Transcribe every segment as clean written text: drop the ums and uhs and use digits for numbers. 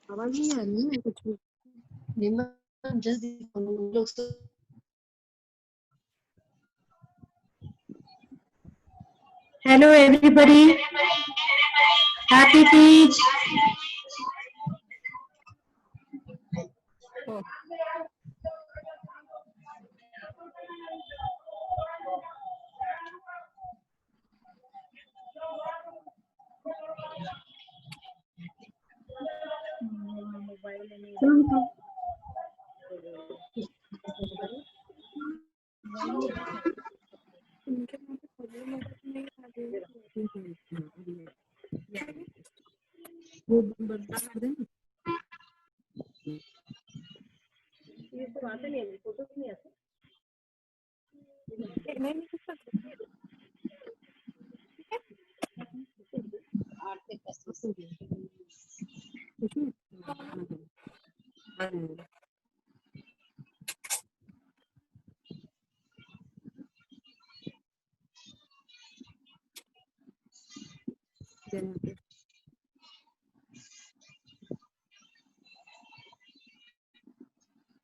आवाज नहीं आ रही है कुछ भी। Hello everybody, happy Teach. वो बंदा कर देना। ये तो आते नहीं है, फोटो नहीं आते।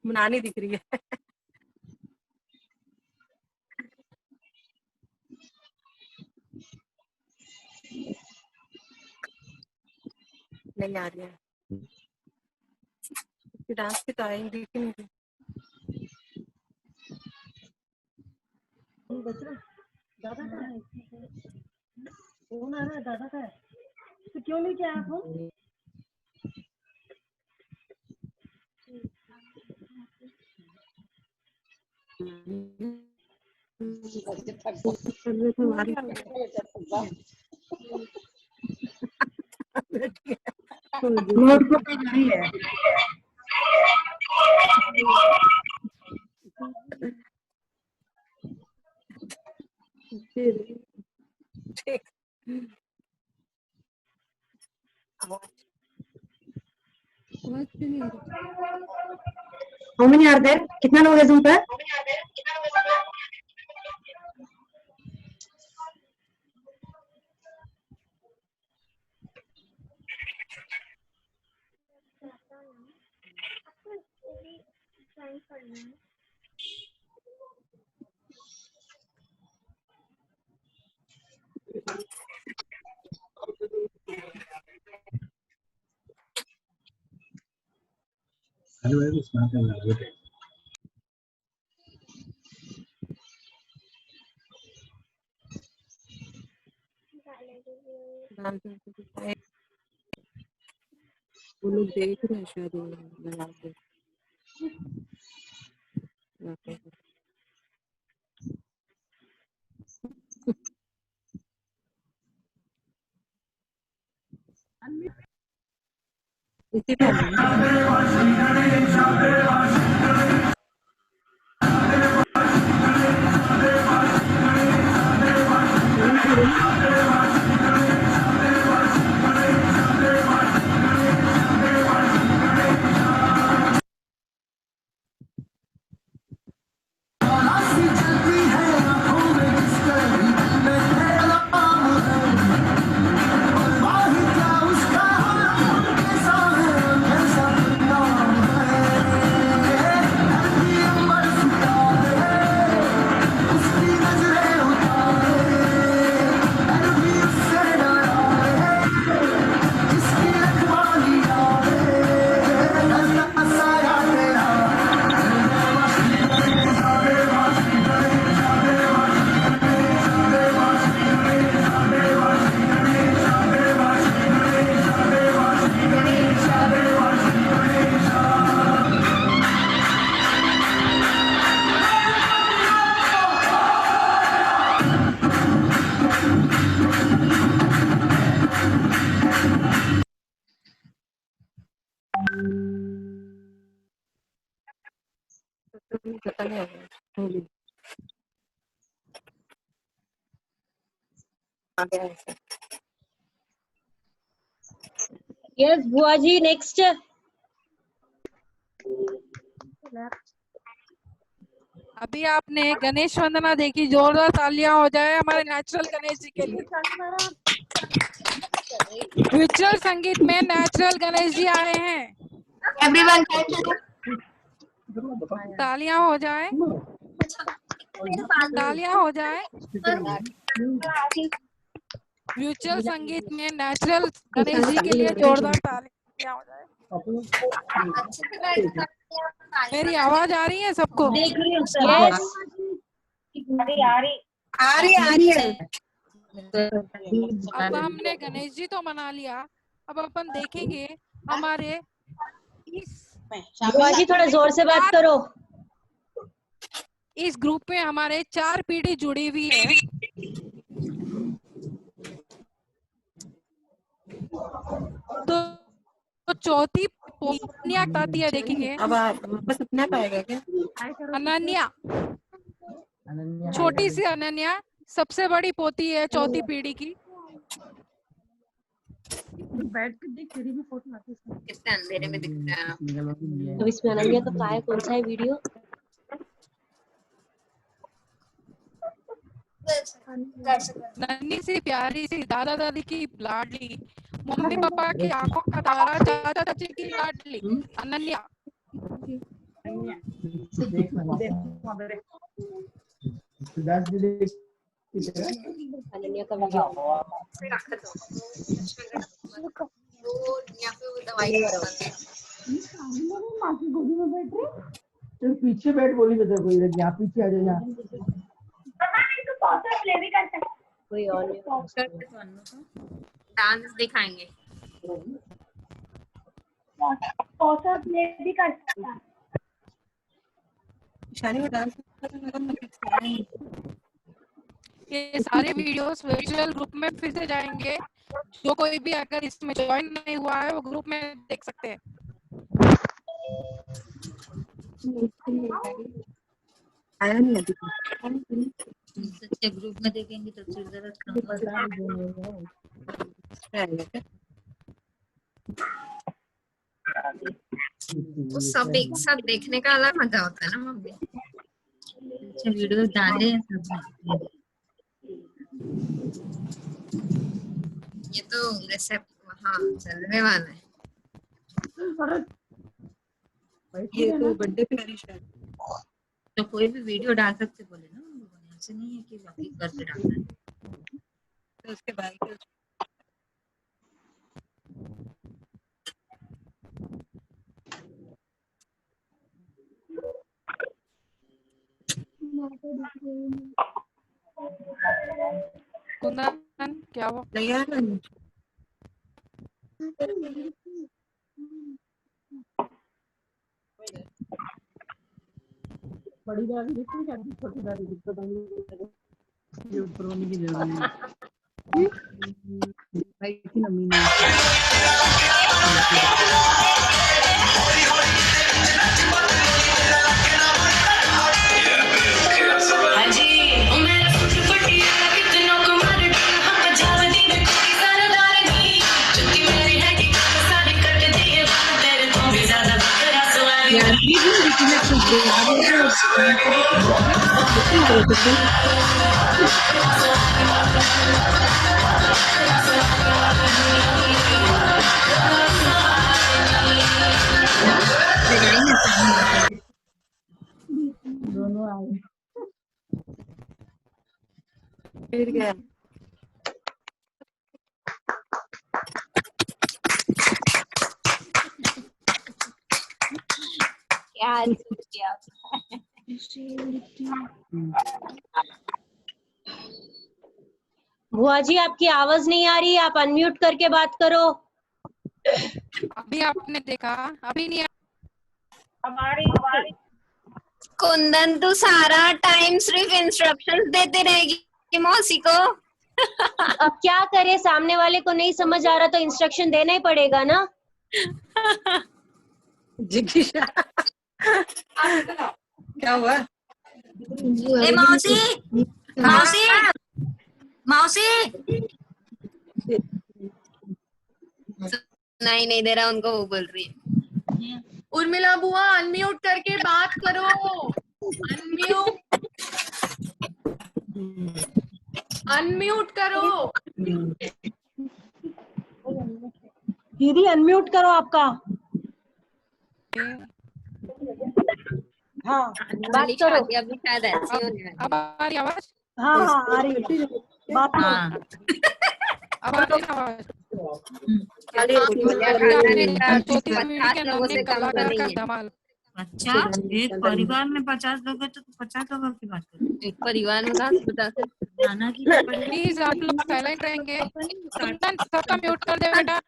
मनानी दिख रही है। नहीं आ रही है। डांस की तो आएंगी दिख नहीं रही। दादा का है, फोन आ रहा है, दादा का है, तो क्यों नहीं किया आप फोन? नोट को पे जारी है। ठीक। How many are there? कितना लोग हैं Zoom पर? Hello, it's not an audio. वो लोग देख रहे हैं शायद लगा के। इसी पे पता नहीं होगा। आ गया है। यस बुआ जी, नेक्स्ट। अभी आपने गणेश वंदना देखी, जोरदार तालियां हो जाए हमारे नेचुरल गणेश जी के लिए। म्यूचुअल संगीत में नेचुरल गणेश जी आए हैं। एवरीवन तालियां हो जाए, तालियां हो जाए। म्यूचुअल संगीत में नेचुरल गणेश जी के लिए जोरदार तालियां हो जाए। मेरी आवाज आ रही है सबको? यस आ रही है। अब हमने गणेश जी तो मना लिया, अब अपन देखेंगे हमारे बुआ जी थोड़ा जोर से बात करो। इस ग्रुप में हमारे 4 पीढ़ी जुड़ी हुई है। तो चौथी पोतियां बताती है, देखेंगे। अब बस अपना पाएगा क्या? अनन्या, छोटी सी अनन्या सबसे बड़ी पोती है चौथी पीढ़ी की। बैठ के देख, तेरी भी फोटो आती है। कितने अंधेरे में दिख रहा है। अब इसमें अनन्या तो कहाँ है, कौन सा है वीडियो? नन्ही सी प्यारी सी दादा दादी की लाडली, मम्मी पापा की आंखों का तारा, चाचा चाची की लाडली अनन्या। अनन्या का वीडियो चल पीछे बैठ, बोली बता कोई यहाँ पीछे आ जाए यहाँ। कोई और डांस दिखाएंगे। शानी में डांस ये सारे वीडियोस वर्चुअल ग्रुप में फिर से जाएंगे। जो कोई भी अगर इसमें ज्वाइन नहीं हुआ है वो ग्रुप में देख सकते हैं। आया नहीं अभी सच्चे ग्रुप में देखेंगे तो सिर दर्द कम होगा। वो सब देखने का अलग मजा होता है ना मम्मी। अच्छा वीडियो डाले हैं सब। ये तो रेसिपी वहाँ चलने वाला है। ये तो बर्थडे पे वाली शायद। तो कोई भी वीडियो डाल सकते बोले ना, ऐसे नहीं है कि बाकी करके डालना है। तो उसके बाद कुंदन क्या वो तैयार है? बड़ी दादी दिखती है, छोटी दादी दिखती है। ये ऊपर वाली की जगह नहीं भाई की नमी दोनों आए फिर गया। क्या किया? बुआ जी आपकी आवाज नहीं आ रही, आप अनम्यूट करके बात करो। अभी आपने देखा, अभी नहीं हमारी कुंदन तू सारा टाइम सिर्फ इंस्ट्रक्शंस देते रहेगी मौसी को। अब क्या करे, सामने वाले को नहीं समझ आ रहा तो इंस्ट्रक्शन देना ही पड़ेगा ना। जिज्ञासा क्या हुआ? ए मौसी मौसी मौसी नहीं दे रहा उनको, वो बोल रही है। उर्मिला बुआ अनम्यूट करके बात करो। अनम्यूट करो। दीदी अनम्यूट करो आपका। हाँ बात मनीषा करो। आगे अभी शायद ऐसे ही होने वाली अब आ रही आवाज? हाँ हाँ आ रही है, बात है। करो। हाँ अब आ रही है आवाज? खाली आपने देखा चौथी पीढ़ी 50 के लोगों नन्हे से कम तो कलाकार नहीं का है। धमाल। अच्छा, एक परिवार में 50 लोग हैं तो 50 लोगों की बात करो। एक परिवार में कहाँ से 50? नाना की क्या पड़ी? प्लीज आप लोग साइलेंट रहेंगे। कुंदन सबका म्यूट कर दे बेटा,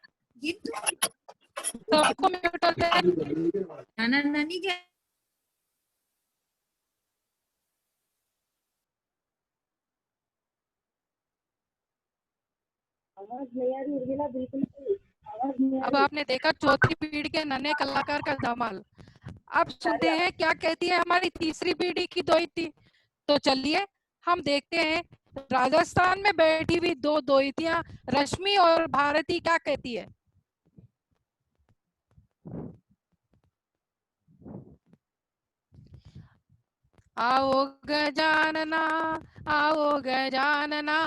सबको म्यूट कर दे। नाना नानी क्या? अब आपने देखा चौथी पीढ़ी के नन्हे कलाकार का धमाल। अब सुनते हैं क्या कहती है हमारी तीसरी पीढ़ी की दोहिती। तो चलिए हम देखते हैं राजस्थान में बैठी हुई दो दोहितियां रश्मि और भारती क्या कहती है। आओ गजानना, आओ गजानना,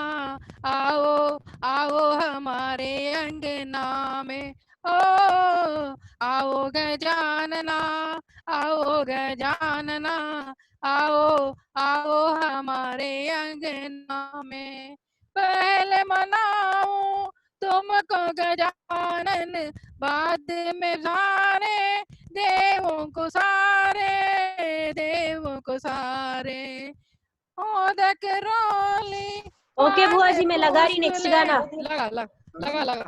आओ आओ हमारे अंगना में। ओ आओ गजानना, आओ गजानना, आओ आओ हमारे अंगना में। पहले मनाऊं तुमको गजानन, बाद में सारे देवों को सारे, देवों को सारे। मोदक रोली। ओके बुआ जी मैं लगा रही नेक्स्ट गाना। लगा लगा लगा लगा।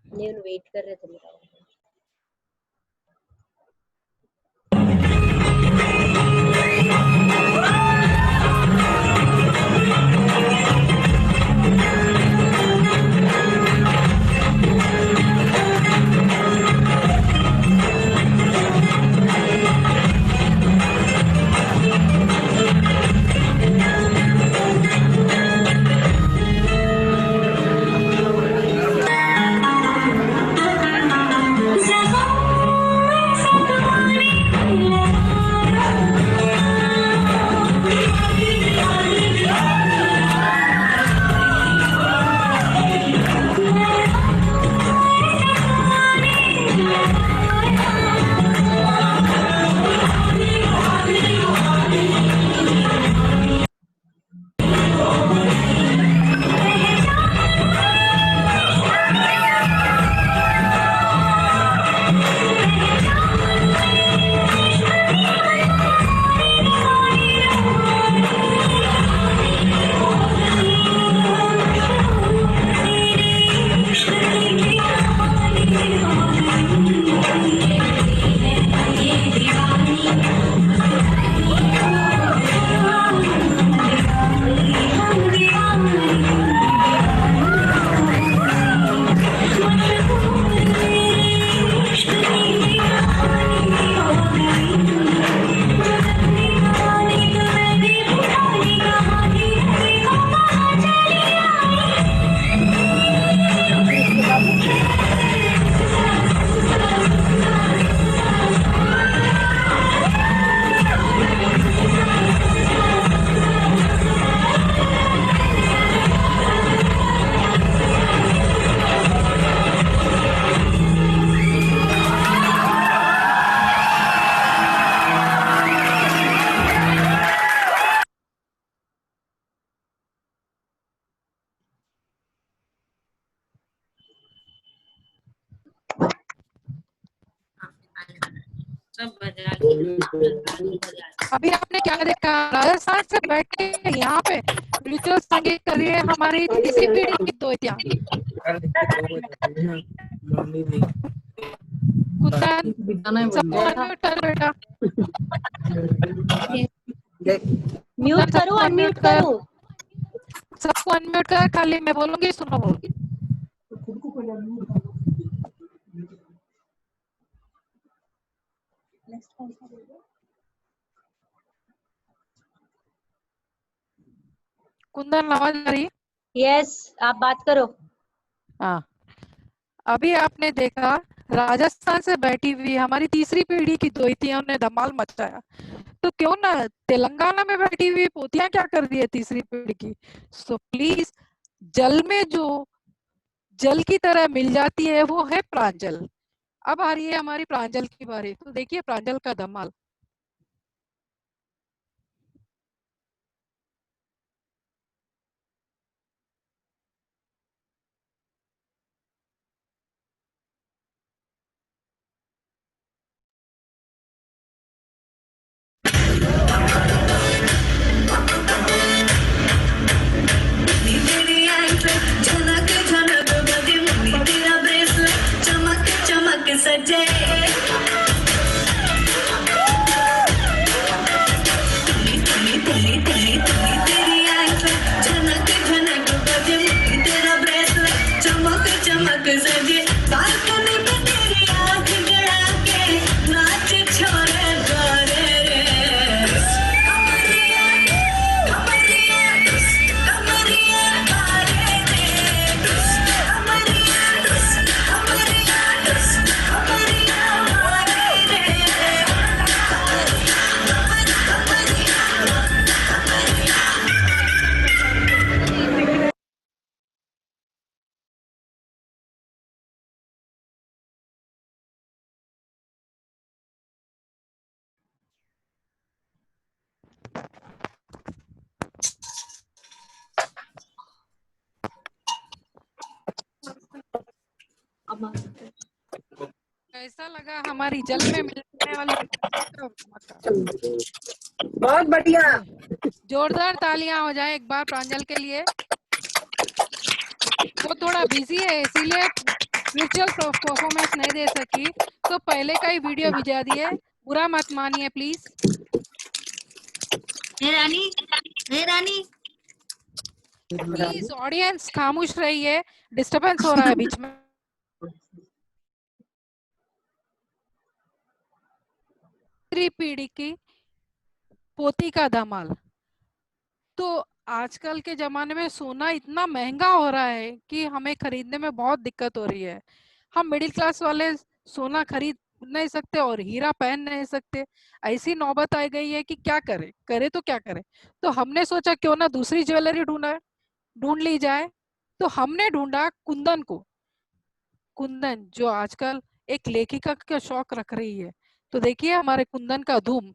ये वेट कर रहे थे मेरा। सब बजा लिए। अभी आपने क्या देखा, राजस्थान से बैठे यहाँ पे म्यूचुअल संगीत कर रही है हमारी तीसरी पीढ़ी की दोहितियां। कुंदन सबको अनम्यूट कर बेटा। म्यूट करो अनम्यूट करो। सबको अनम्यूट कर, खाली मैं बोलूंगी सुनो। कुंदन आवाज आ रही? यस आप बात करो। हाँ अभी आपने देखा राजस्थान से बैठी हुई हमारी तीसरी पीढ़ी की दोहितियों ने धमाल मचाया। तो क्यों ना तेलंगाना में बैठी हुई पोतियां क्या कर रही है तीसरी पीढ़ी की। सो प्लीज जल में जो जल की तरह मिल जाती है, वो है प्रांजल। अब आ रही है हमारी प्रांजल की बारी, तो देखिए प्रांजल का धमाल। कैसा लगा हमारी जल में मिलने वाली का मक्का? बहुत बढ़िया। जोरदार तालियां हो जाए एक बार प्रांजल के लिए। वो थोड़ा बिजी है इसीलिए वर्चुअल परफॉर्मेंस नहीं दे सकी, तो पहले का ही वीडियो भिजा दिए, बुरा मत मानिए प्लीज। रानी प्लीज ऑडियंस खामोश रहिए, डिस्टरबेंस हो रहा है बीच में। तीसरी पीढ़ी की पोती का धमाल। तो आजकल के जमाने में सोना इतना महंगा हो रहा है कि हमें खरीदने में बहुत दिक्कत हो रही है। हम मिडिल क्लास वाले सोना खरीद नहीं सकते और हीरा पहन नहीं सकते। ऐसी नौबत आ गई है कि क्या करें, करे तो क्या करें। तो हमने सोचा क्यों ना दूसरी ज्वेलरी ढूंढ ली जाए। तो हमने ढूंढा कुंदन को। कुंदन जो आजकल एक लेखिका का शौक रख रही है। तो देखिए हमारे कुंदन का धूम।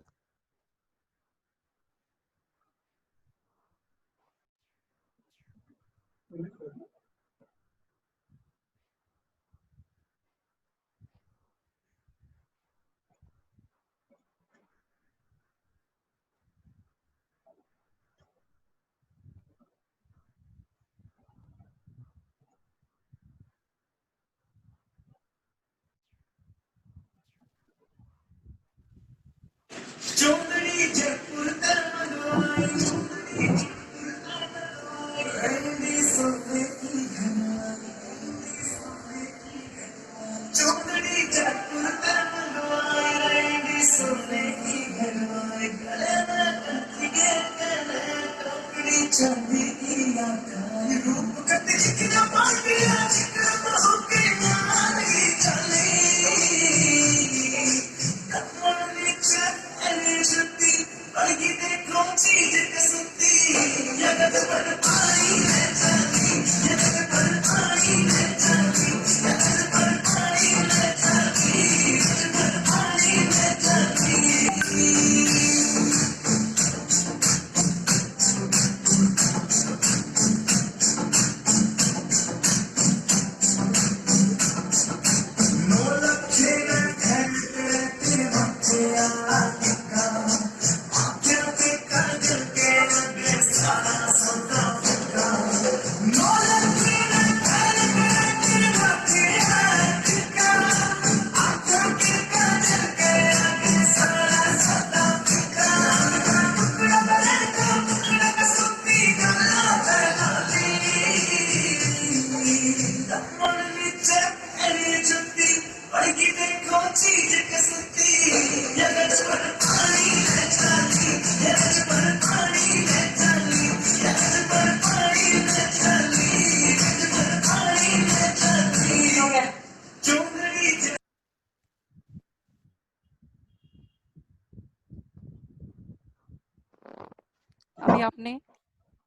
अभी आपने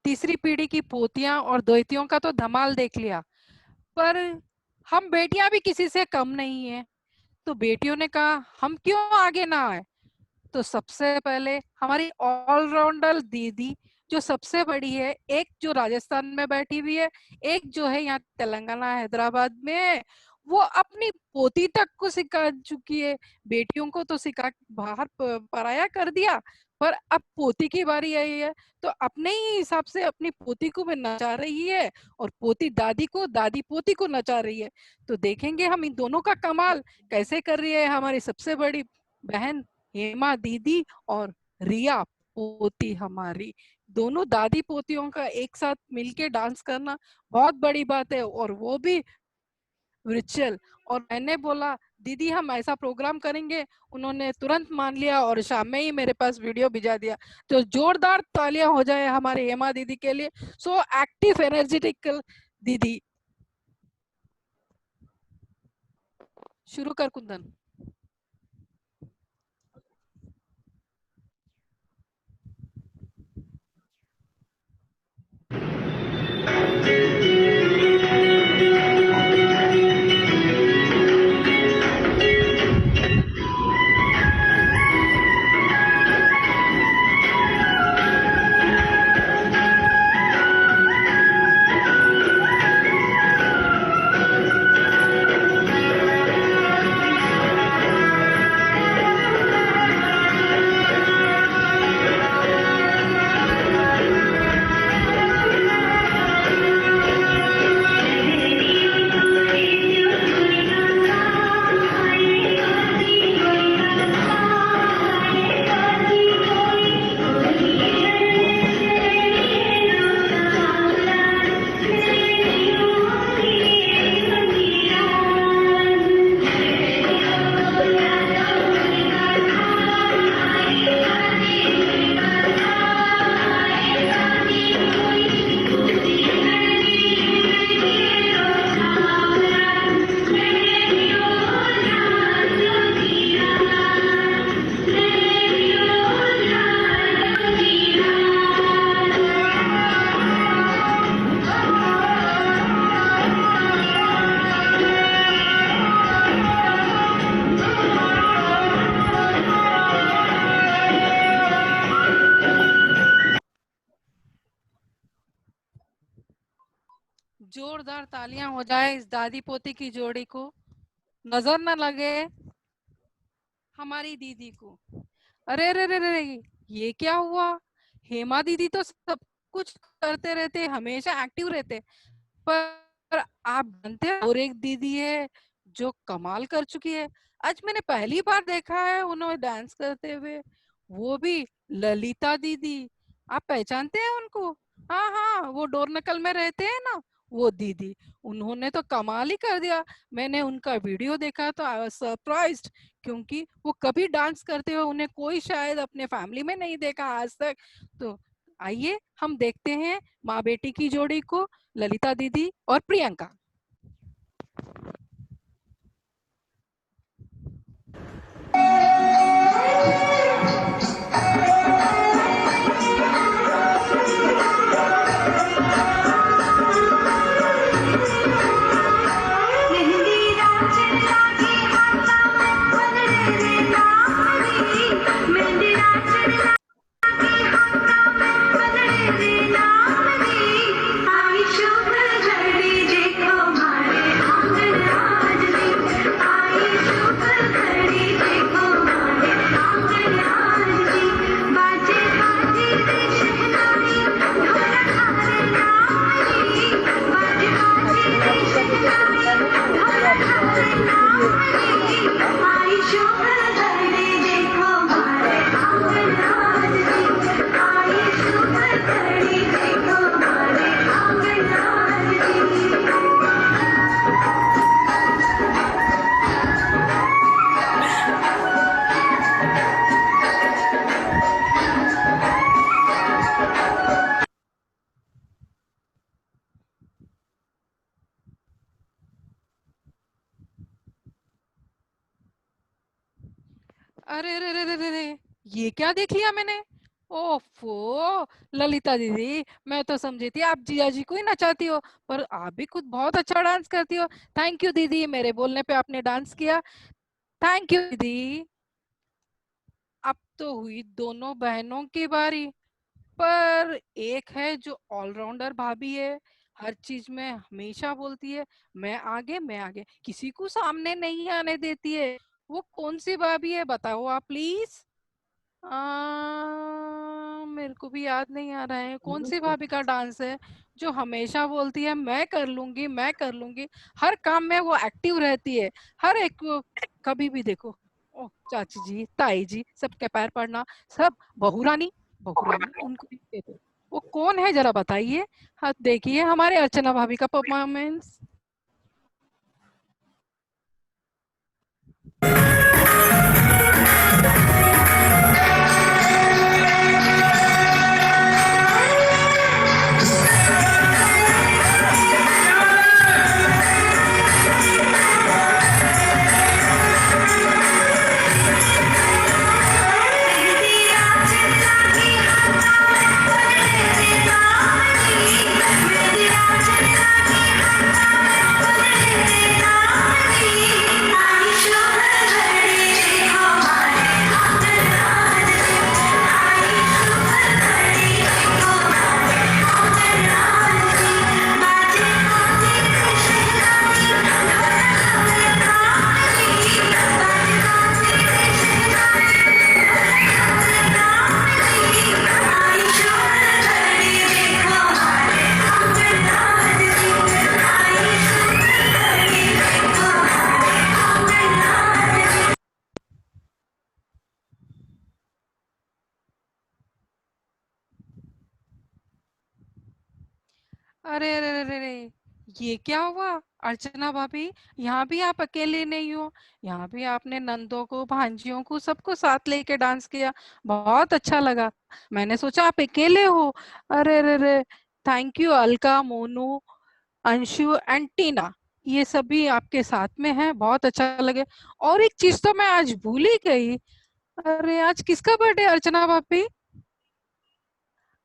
तीसरी पीढ़ी की पोतियां और द्वैतियों का तो धमाल देख लिया। पर हम बेटियां भी किसी से कम नहीं है। तो बेटियों ने कहा हम क्यों आगे ना आए। तो सबसे पहले हमारी ऑलराउंडर दीदी जो सबसे बड़ी है, एक जो राजस्थान में बैठी हुई है, एक जो है यहाँ तेलंगाना हैदराबाद में, वो अपनी पोती तक को सिखा चुकी है। बेटियों को तो सिखा बाहर पराया कर दिया, पर अब पोती की बारी आई है तो अपने ही हिसाब से अपनी पोती को भी नचा रही है और पोती दादी को, दादी पोती को नचा रही है। तो देखेंगे हम इन दोनों का कमाल कैसे कर रही है हमारी सबसे बड़ी बहन हेमा दीदी और रिया पोती हमारी। दोनों दादी पोतियों का एक साथ मिलके डांस करना बहुत बड़ी बात है, और वो भी रिचुअल। और मैंने बोला दीदी हम ऐसा प्रोग्राम करेंगे, उन्होंने तुरंत मान लिया और शाम में ही मेरे पास वीडियो भिजा दिया। तो जोरदार तालियां हो जाए हमारे हेमा दीदी के लिए। सो एक्टिव एनर्जेटिक दीदी। शुरू कर कुंदन। जोरदार तालियां हो जाए इस दादी पोती की जोड़ी को। नजर न लगे हमारी दीदी को। अरे अरे अरे अरे, ये क्या हुआ। हेमा दीदी तो सब कुछ करते रहते, हमेशा एक्टिव रहते, पर आप जानते हैं और एक दीदी है जो कमाल कर चुकी है। आज मैंने पहली बार देखा है उन्हें डांस करते हुए, वो भी ललिता दीदी। आप पहचानते हैं उनको? हाँ हाँ, वो डोरनकल में रहते हैं ना, वो दीदी। उन्होंने तो कमाल ही कर दिया। मैंने उनका वीडियो देखा तो आई वाज सरप्राइज्ड, क्योंकि वो कभी डांस करते हुए उन्हें कोई शायद अपने फैमिली में नहीं देखा आज तक। तो आइए हम देखते हैं माँ बेटी की जोड़ी को, ललिता दीदी और प्रियंका। अरे अरे अरे अरे अरे, ये क्या देख लिया मैंने। ओफो ललिता दीदी, मैं तो समझी थी आप जिया जी को ही नचाती हो, पर आप भी खुद बहुत अच्छा डांस करती हो। थैंक यू दीदी, मेरे बोलने पे आपने डांस किया। थैंक यू दीदी। अब तो हुई दोनों बहनों की बारी, पर एक है जो ऑलराउंडर भाभी है, हर चीज में हमेशा बोलती है मैं आगे, किसी को सामने नहीं आने देती है। वो कौन सी भाभी है बताओ आप प्लीज। मेरे को भी याद नहीं आ रहा है कौन सी भाभी का डांस है जो हमेशा बोलती है मैं कर लूंगी मैं कर लूंगी, हर काम में वो एक्टिव रहती है, हर एक को कभी भी देखो। ओ चाची जी ताई जी सबके पैर पड़ना, सब बहुरानी बहुरानी उनको भी कहते हैं। वो कौन है जरा बताइए। हाँ देखिए हमारे अर्चना भाभी का परफॉर्मेंस। अरे अरे अरे अरे, ये क्या हुआ अर्चना भाभी, यहाँ भी आप अकेले नहीं हो, यहाँ भी आपने नंदों को भांजियों को सबको साथ लेके डांस किया, बहुत अच्छा लगा। मैंने सोचा आप अकेले हो। अरे अरे अरे, thank you Alka Monu Anshu and Tina, ये सभी आपके साथ में हैं, बहुत अच्छा लगे। और एक चीज तो मैं आज भूल ही गई। अरे आज किसका बर्थडे अर्चना भाभी।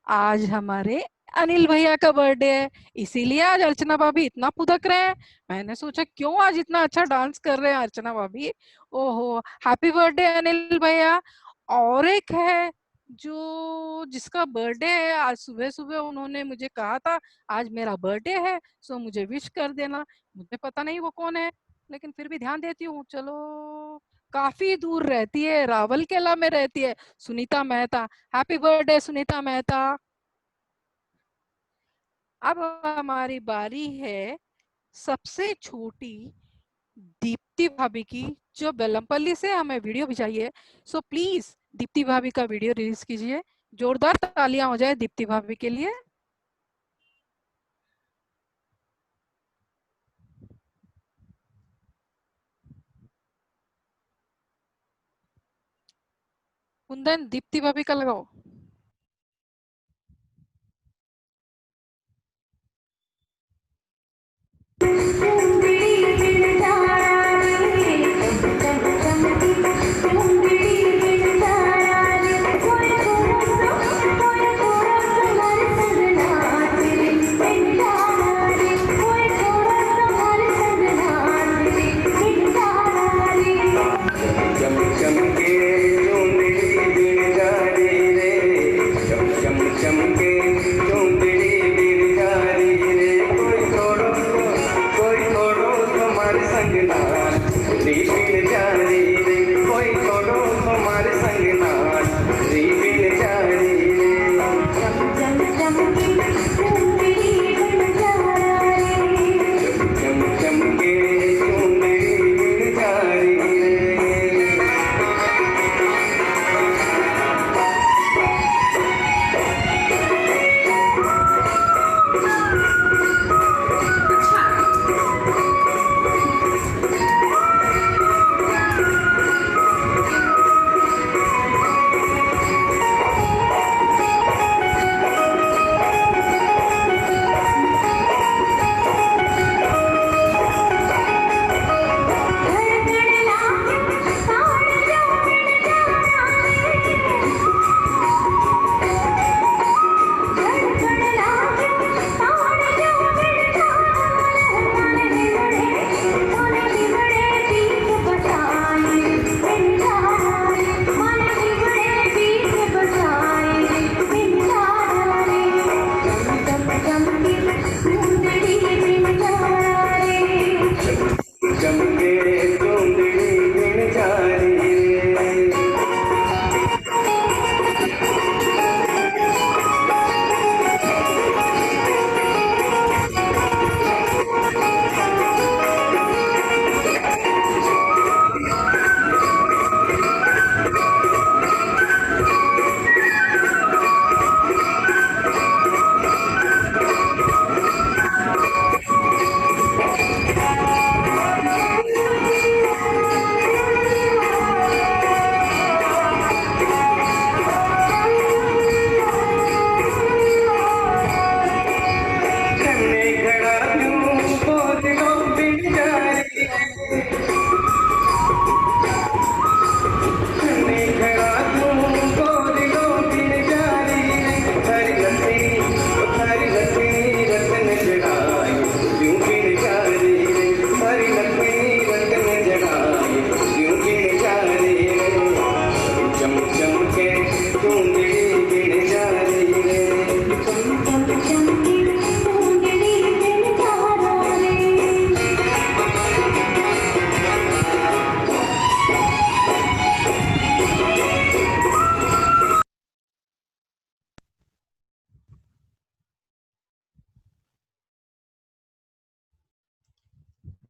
आज हमारे अनिल भैया का बर्थडे है, इसीलिए आज अर्चना भाभी इतना पुदक रहे हैं। मैंने सोचा क्यों आज इतना अच्छा डांस कर रहे हैं अर्चना भाभी। ओहो हैप्पी बर्थडे अनिल भैया। और एक है जो जिसका बर्थडे है, आज सुबह सुबह उन्होंने मुझे कहा था आज मेरा बर्थडे है सो मुझे विश कर देना। मुझे पता नहीं वो कौन है, लेकिन फिर भी ध्यान देती हूँ। चलो काफी दूर रहती है, रावलकेला में रहती है, सुनीता मेहता। Happy birthday Sunita Mehta. अब हमारी बारी है सबसे छोटी दीप्ति भाभी की, जो बेलमपल्ली से हमें वीडियो भिजाई है। सो प्लीज दीप्ति भाभी का वीडियो रिलीज कीजिए। जोरदार तालियां हो जाए दीप्ति भाभी के लिए। कुंदन दीप्ति भाभी का लगाओ।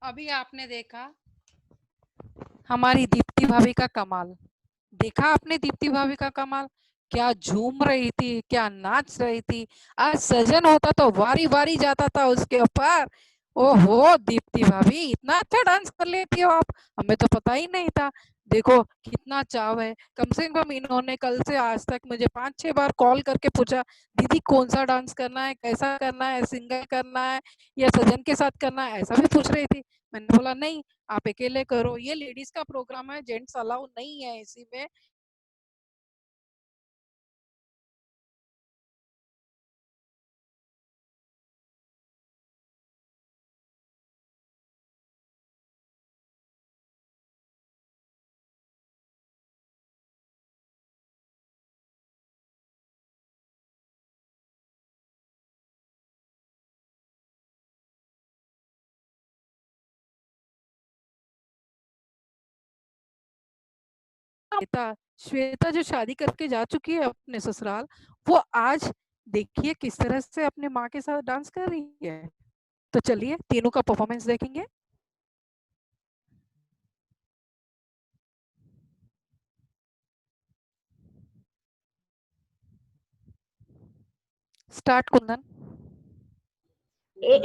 अभी आपने देखा हमारी दीप्ति भाभी का कमाल। देखा आपने दीप्ति भाभी का कमाल, क्या झूम रही थी, क्या नाच रही थी। आज सजन होता तो वारी वारी जाता था उसके ऊपर। ओहो दीप्ति भाभी, इतना अच्छा डांस कर लेती हो आप, हमें तो पता ही नहीं था। देखो कितना चाव है, कम से कम इन्होंने कल से आज तक मुझे 5-6 बार कॉल करके पूछा, दीदी कौन सा डांस करना है, कैसा करना है, सिंगल करना है या सजन के साथ करना है, ऐसा भी पूछ रही थी। मैंने बोला नहीं, आप अकेले करो, ये लेडीज का प्रोग्राम है, जेंट्स अलाउ नहीं है इसी में। श्वेता, श्वेता जो शादी करके जा चुकी है अपने ससुराल, वो आज देखिए किस तरह से अपने माँ के साथ डांस कर रही है। तो चलिए तीनों का परफॉर्मेंस देखेंगे। स्टार्ट कुंदन।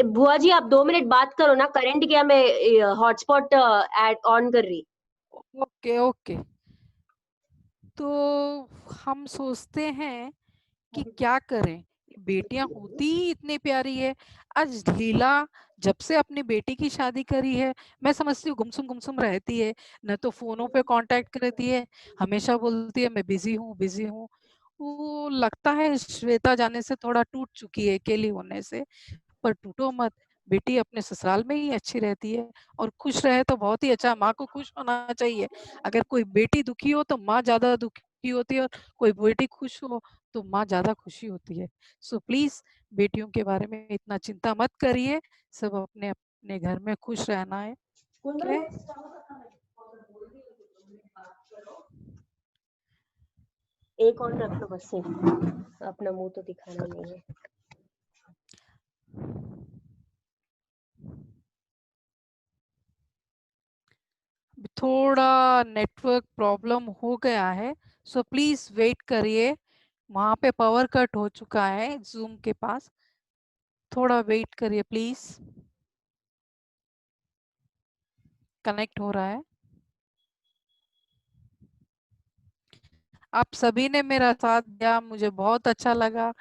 बुआ जी आप 2 मिनट बात करो ना, करंट गया, मैं हॉटस्पॉट ऐड ऑन कर रही। Okay okay. तो हम सोचते हैं कि क्या करें, बेटियां होती ही इतनी प्यारी है। आज लीला जब से अपनी बेटी की शादी करी है, मैं समझती हूँ गुमसुम रहती है, न तो फोनों पे कांटेक्ट करती है, हमेशा बोलती है मैं बिजी हूँ बिजी हूँ। वो लगता है श्वेता जाने से थोड़ा टूट चुकी है अकेली होने से। पर टूटो मत, बेटी अपने ससुराल में ही अच्छी रहती है और खुश रहे तो बहुत ही अच्छा। माँ को खुश होना चाहिए। अगर कोई बेटी दुखी हो तो माँ ज्यादा दुखी होती है, और कोई बेटी खुश हो तो माँ ज्यादा खुशी होती है। सो प्लीज बेटियों के बारे में इतना चिंता मत करिए, सब अपने अपने घर में खुश रहना है। ओके एक और रख लो बस, सिर्फ अपना मुंह तो दिखाना नहीं है। थोड़ा नेटवर्क प्रॉब्लम हो गया है, सो प्लीज वेट करिए। वहां पे पावर कट हो चुका है जूम के पास, थोड़ा वेट करिए प्लीज। कनेक्ट हो रहा है। आप सभी ने मेरा साथ दिया, मुझे बहुत अच्छा लगा।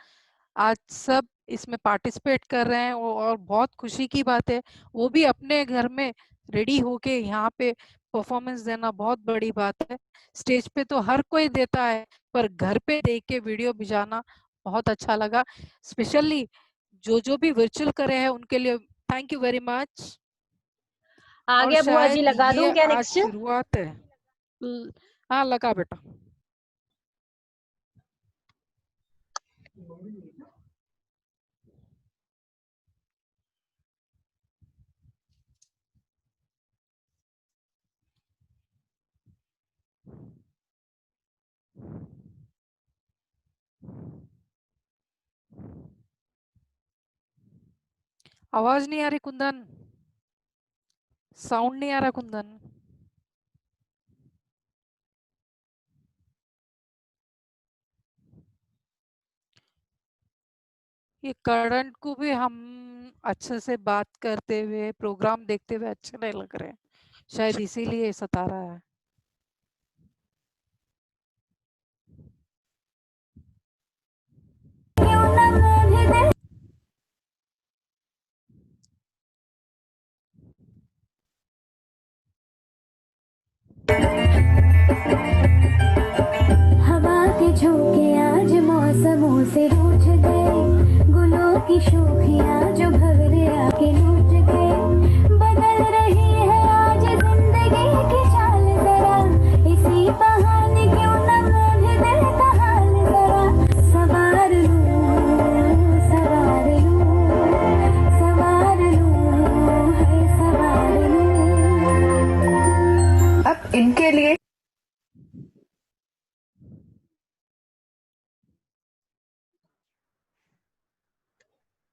आज सब इसमें पार्टिसिपेट कर रहे हैं और बहुत खुशी की बात है। वो भी अपने घर में रेडी होके यहाँ पे परफॉर्मेंस देना बहुत बड़ी बात है। स्टेज पे तो हर कोई देता है, पर घर पे देख के वीडियो भिजाना बहुत अच्छा लगा। स्पेशली जो भी वर्चुअल करे हैं उनके लिए थैंक यू वेरी मच। आ और गया बुआ जी, शायद लगा दूं ये क्या आज नेक्स्ट? शुरुआत है। हाँ लगा बेटा। आवाज नहीं आ रही कुंदन, साउंड नहीं आ रहा कुंदन। ये करंट को भी हम अच्छे से बात करते हुए प्रोग्राम देखते हुए अच्छे नहीं लग रहे हैं, शायद इसीलिए सता रहा है। हवा के झोंके आज मौसमों से रूठ गए, गुलों की शोखियाँ जो भंवरे आके लूट गए। बदल रही है आज जिंदगी की चाल जरा, इसी बहाने क्यों न मोह दिल का हाल जरा। सवार लूं सवार लूं सवार लूं है सवार लूं। अब इनके लिए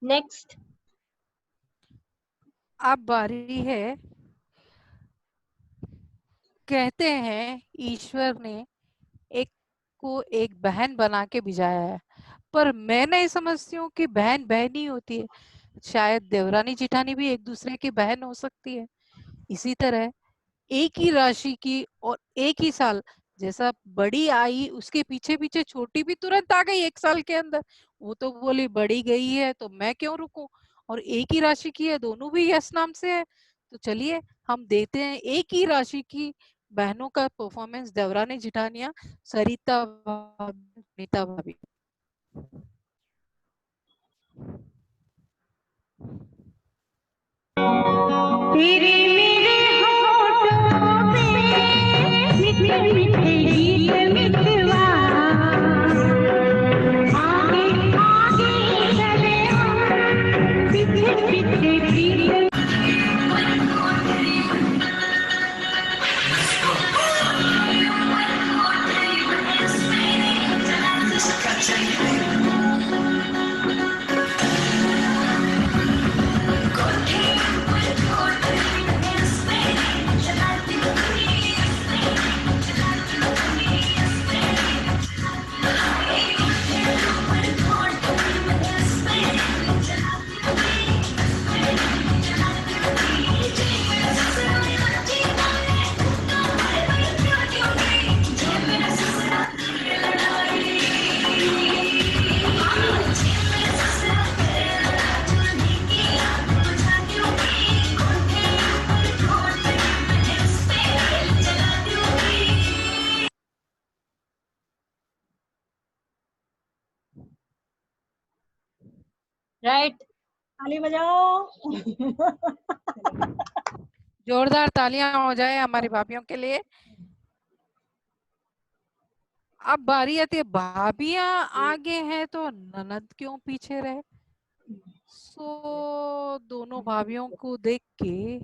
नेक्स्ट। अब बारी है कहते हैं ईश्वर ने एक को एक बहन बना के भिजाया है, पर मैं नहीं समझती हूँ कि बहन बहन ही होती है। शायद देवरानी जिठानी भी एक दूसरे की बहन हो सकती है। इसी तरह एक ही राशि की और एक ही साल, जैसा बड़ी आई उसके पीछे पीछे छोटी भी तुरंत आ गई 1 साल के अंदर। वो तो बोली बड़ी गई है तो मैं क्यों रुकूं, और एक ही राशि की है, दोनों भी यस नाम से है। तो चलिए हम देखते हैं एक ही राशि की बहनों का परफॉर्मेंस, देवरानी जिठानिया, सरिता भाभी, नीता भाभी। तेरे मेरे होठों पे मीठे मीठे गीत मितवा, आगे आगे चले हम, पीछे पीछे पीछे। राइट, ताली बजाओ। जोरदार तालियां हो जाए हमारी भाभियों के लिए। अब बारी आती है, भाभियां आगे हैं तो ननद क्यों पीछे रहे। सो दोनों भाभियों को देख के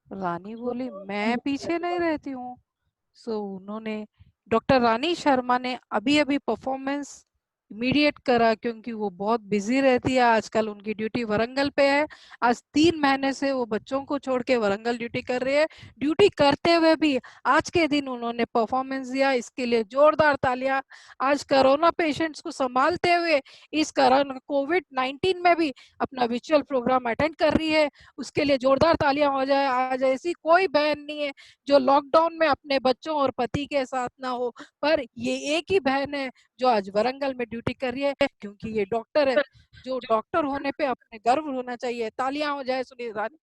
रानी बोली मैं पीछे नहीं रहती हूँ। सो उन्होंने, डॉक्टर रानी शर्मा ने अभी अभी परफॉर्मेंस इमीडिएट करा, क्योंकि वो बहुत बिजी रहती है आजकल, उनकी ड्यूटी वरंगल पे है। आज 3 महीने से वो बच्चों को छोड़ के वरंगल ड्यूटी कर रही है। ड्यूटी करते हुए भी आज के दिन उन्होंने परफॉर्मेंस दिया, इसके लिए जोरदार तालियां। आज कोरोना पेशेंट्स को संभालते हुए इस कोविड-19 में भी अपना वर्चुअल प्रोग्राम अटेंड कर रही है, उसके लिए जोरदार तालियां हो जाए। आज ऐसी कोई बहन नहीं है जो लॉकडाउन में अपने बच्चों और पति के साथ ना हो, पर ये एक ही बहन है जो आज वरंगल में ड्यूटी कर रही है, क्योंकि ये डॉक्टर है। जो डॉक्टर होने पे अपने गर्व होना चाहिए। तालियां हो जाए सुनील रानी।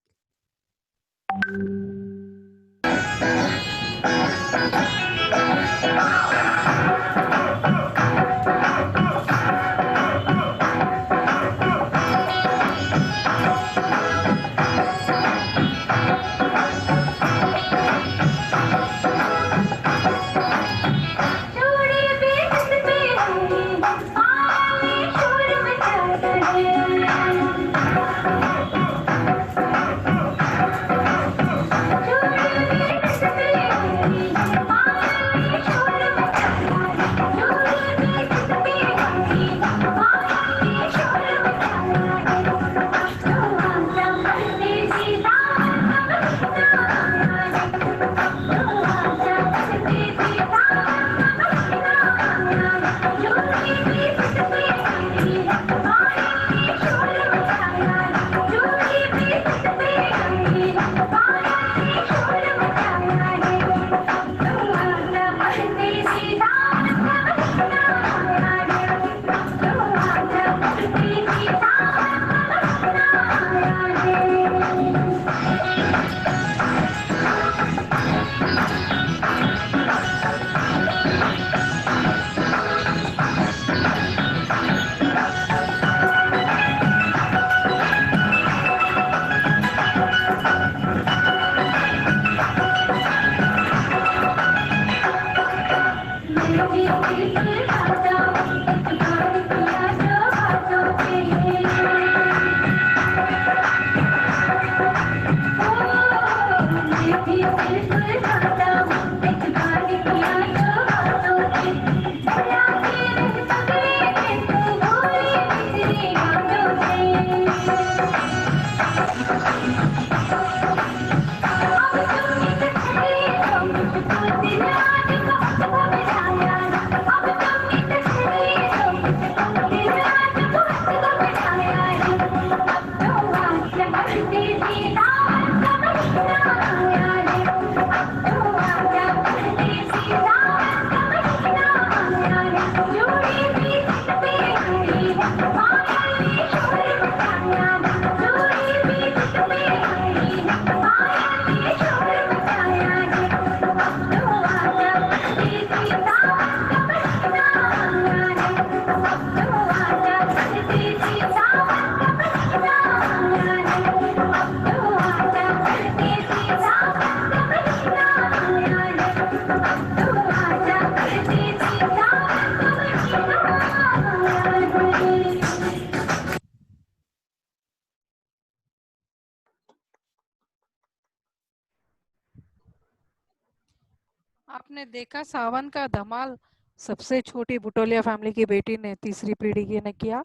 आपने देखा सावन का धमाल सबसे छोटी बुटोलिया फैमिली की बेटी ने तीसरी पीढ़ी की ने किया।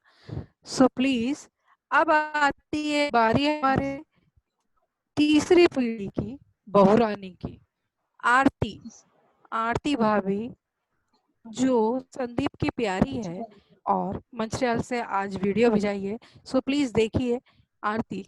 सो प्लीज अब आती है बारी हमारे तीसरी पीढ़ी की बहुरानी की, आरती। आरती भाभी जो संदीप की प्यारी है और मंचरियल से आज वीडियो भेजाई है। सो प्लीज देखिए आरती।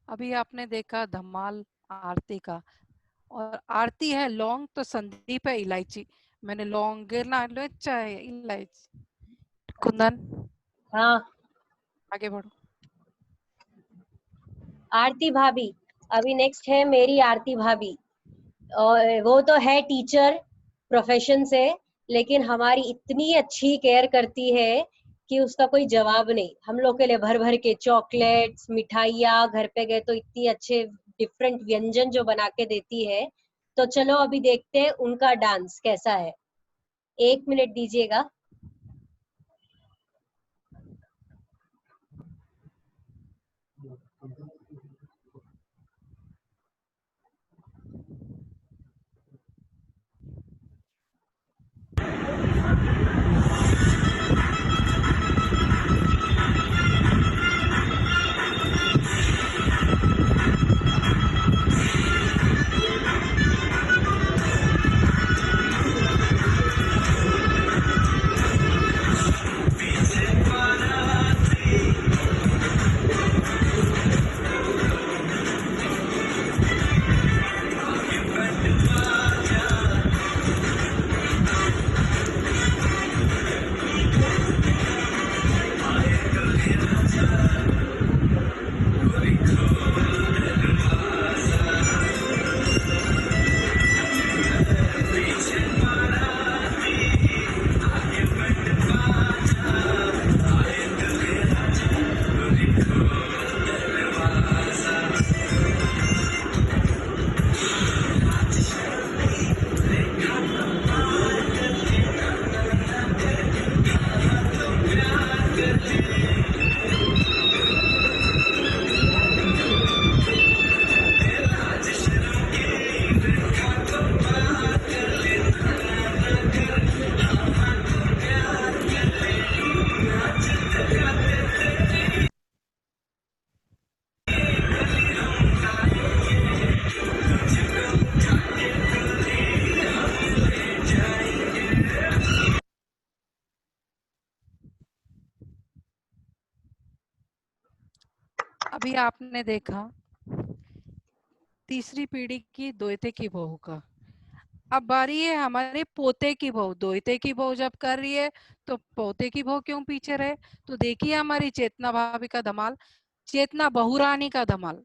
अभी आपने देखा धमाल आरती का, और आरती है लौंग तो संदीप है इलायची। मैंने लौंग गिरना चाहे इलायची। कुंदन हाँ आगे बढ़ो। आरती भाभी। अभी नेक्स्ट है मेरी आरती भाभी। और वो तो है टीचर प्रोफेशन से, लेकिन हमारी इतनी अच्छी केयर करती है कि उसका कोई जवाब नहीं। हम लोग के लिए भर भर के चॉकलेट्स, मिठाइयाँ, घर पे गए तो इतनी अच्छे डिफरेंट व्यंजन जो बना के देती है। तो चलो अभी देखते हैं उनका डांस कैसा है। 1 मिनट दीजिएगा। अभी आपने देखा तीसरी पीढ़ी की दोयते की बहू का। अब बारी है हमारे पोते की बहू। दोयते की बहू जब कर रही है तो पोते की बहू क्यों पीछे रहे? तो देखिए हमारी चेतना भाभी का धमाल, चेतना बहुरानी का धमाल।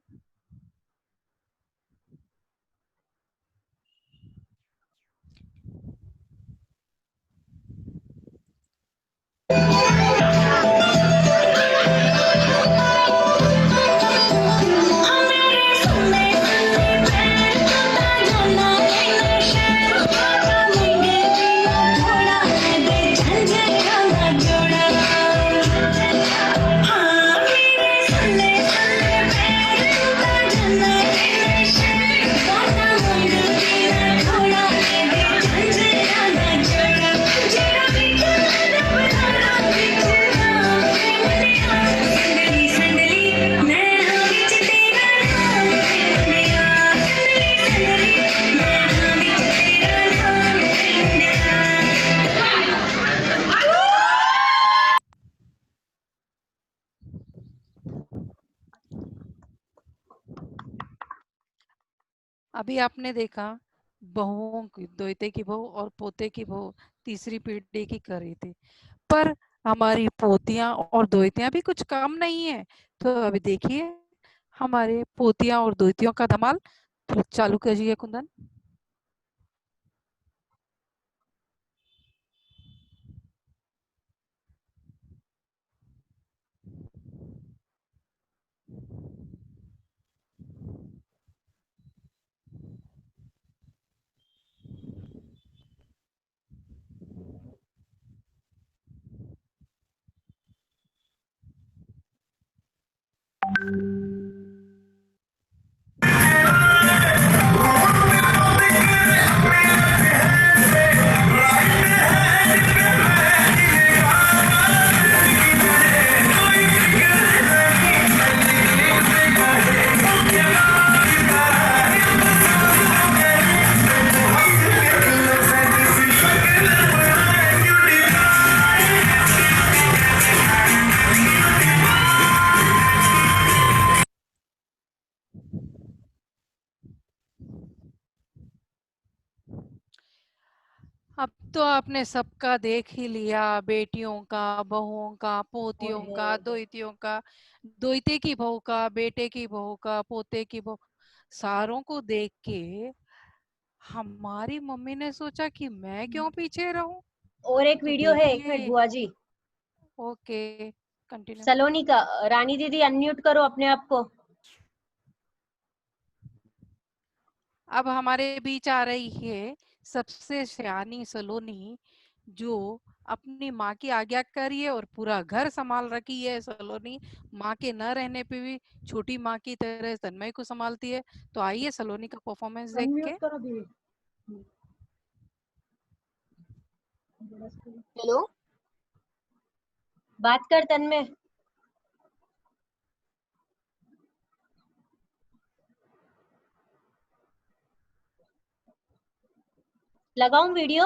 अभी आपने देखा बहुओं की, दोयते की बहू और पोते की बहू तीसरी पीढ़ी की कर रही थी, पर हमारी पोतियां और दोयतियां भी कुछ कम नहीं है। तो अभी देखिए हमारे पोतियां और दोयतियों का धमाल। तो चालू कीजिए कुंदन। अब तो आपने सबका देख ही लिया, बेटियों का, बहुओं का, पोतियों का, दोयतियों का, दोयते की बहू का, बेटे की बहू का, पोते की बहू, सारों को देख के हमारी मम्मी ने सोचा कि मैं क्यों पीछे रहूं। और एक तो वीडियो है, एक मिनट देखिए, बुआ जी। Okay continue. सलोनी का, रानी दीदी अनम्यूट करो अपने आप को। अब हमारे बीच आ रही है सबसे सियानी सलोनी, जो अपनी माँ की आज्ञा करी है और पूरा घर संभाल रखी है। सलोनी माँ के न रहने पे भी छोटी माँ की तरह तन्मय को संभालती है। तो आइए सलोनी का परफॉर्मेंस देख के। अनम्यूट करो दी। हेलो, बात कर तन्मय। लगाऊं वीडियो?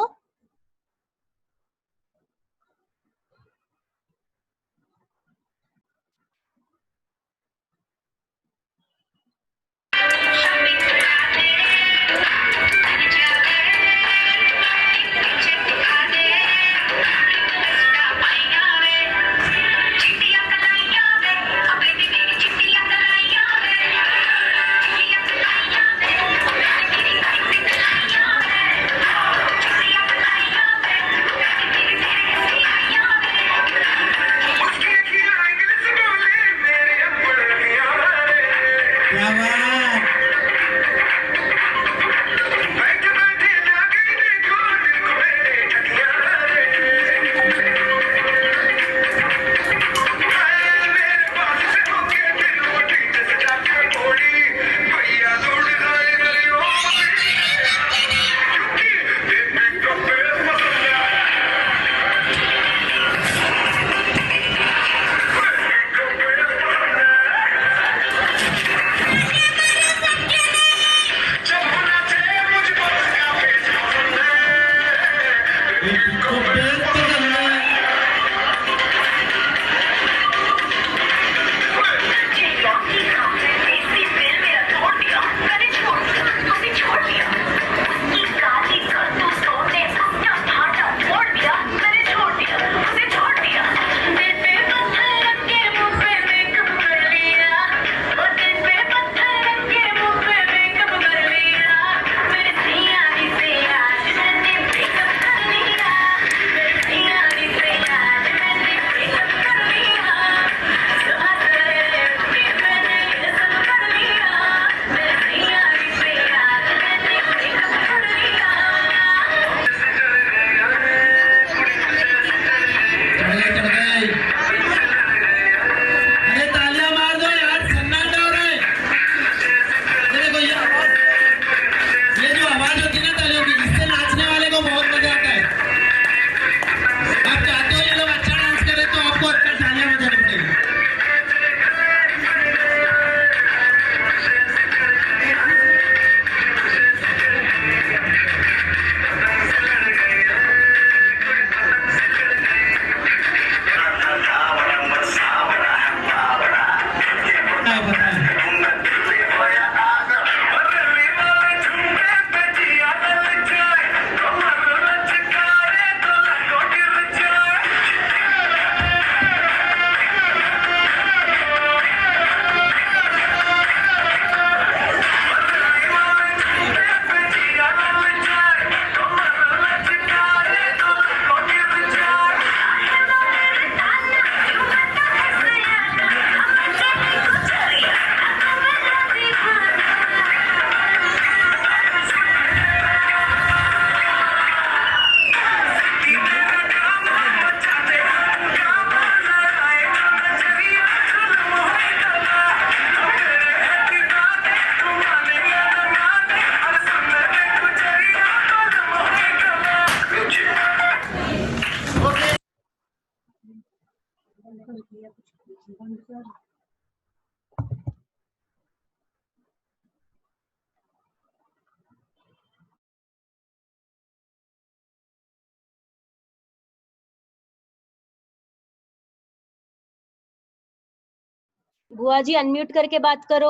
बुआ जी अनम्यूट करके बात करो।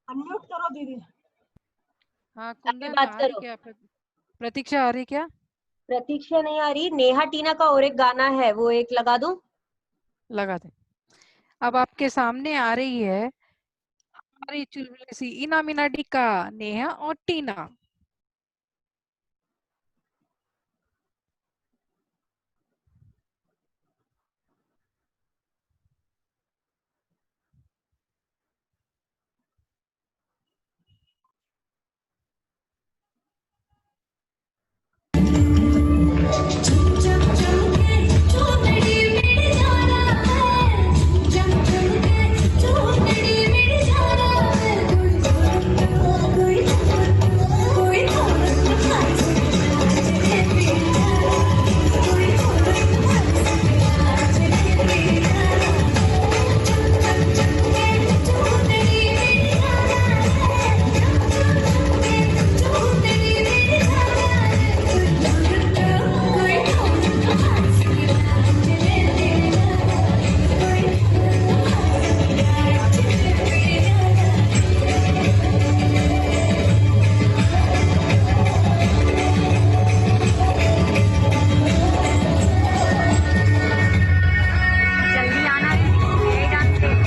अनम्यूट करो दीदी। हाँ अभी कुंदन बात आ रही करो। क्या? प्रतीक्षा आ रही क्या? प्रतीक्षा नहीं आ रही। नेहा टीना का और एक गाना है, वो एक लगा दूं? लगा दे। अब आपके सामने आ रही है हमारी चुलबुली सी इना मीना डिका, नेहा और टीना। जल्दी आना है, यही डांस देख।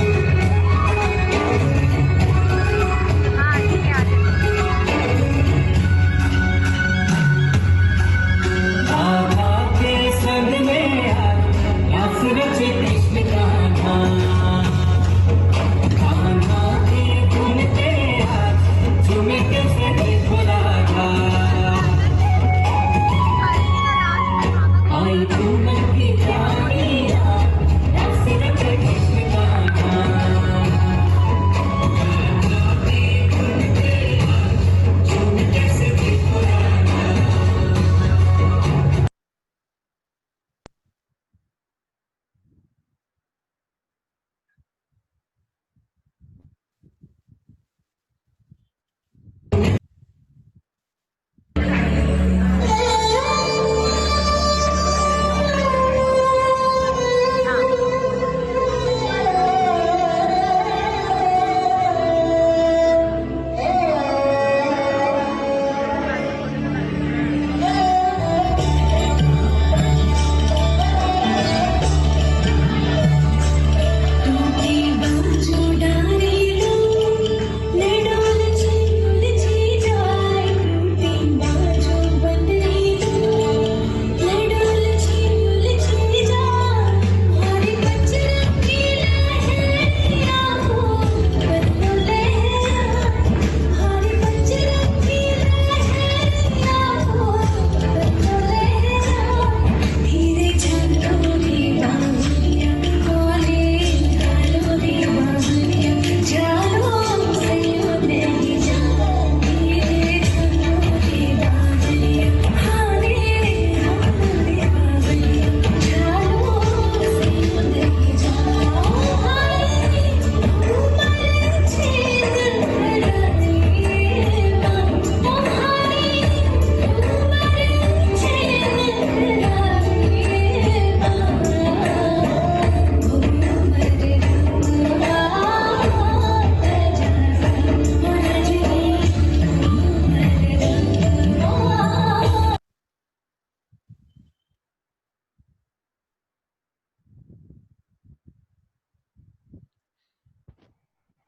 हाँ ठीक है, आ जाओ।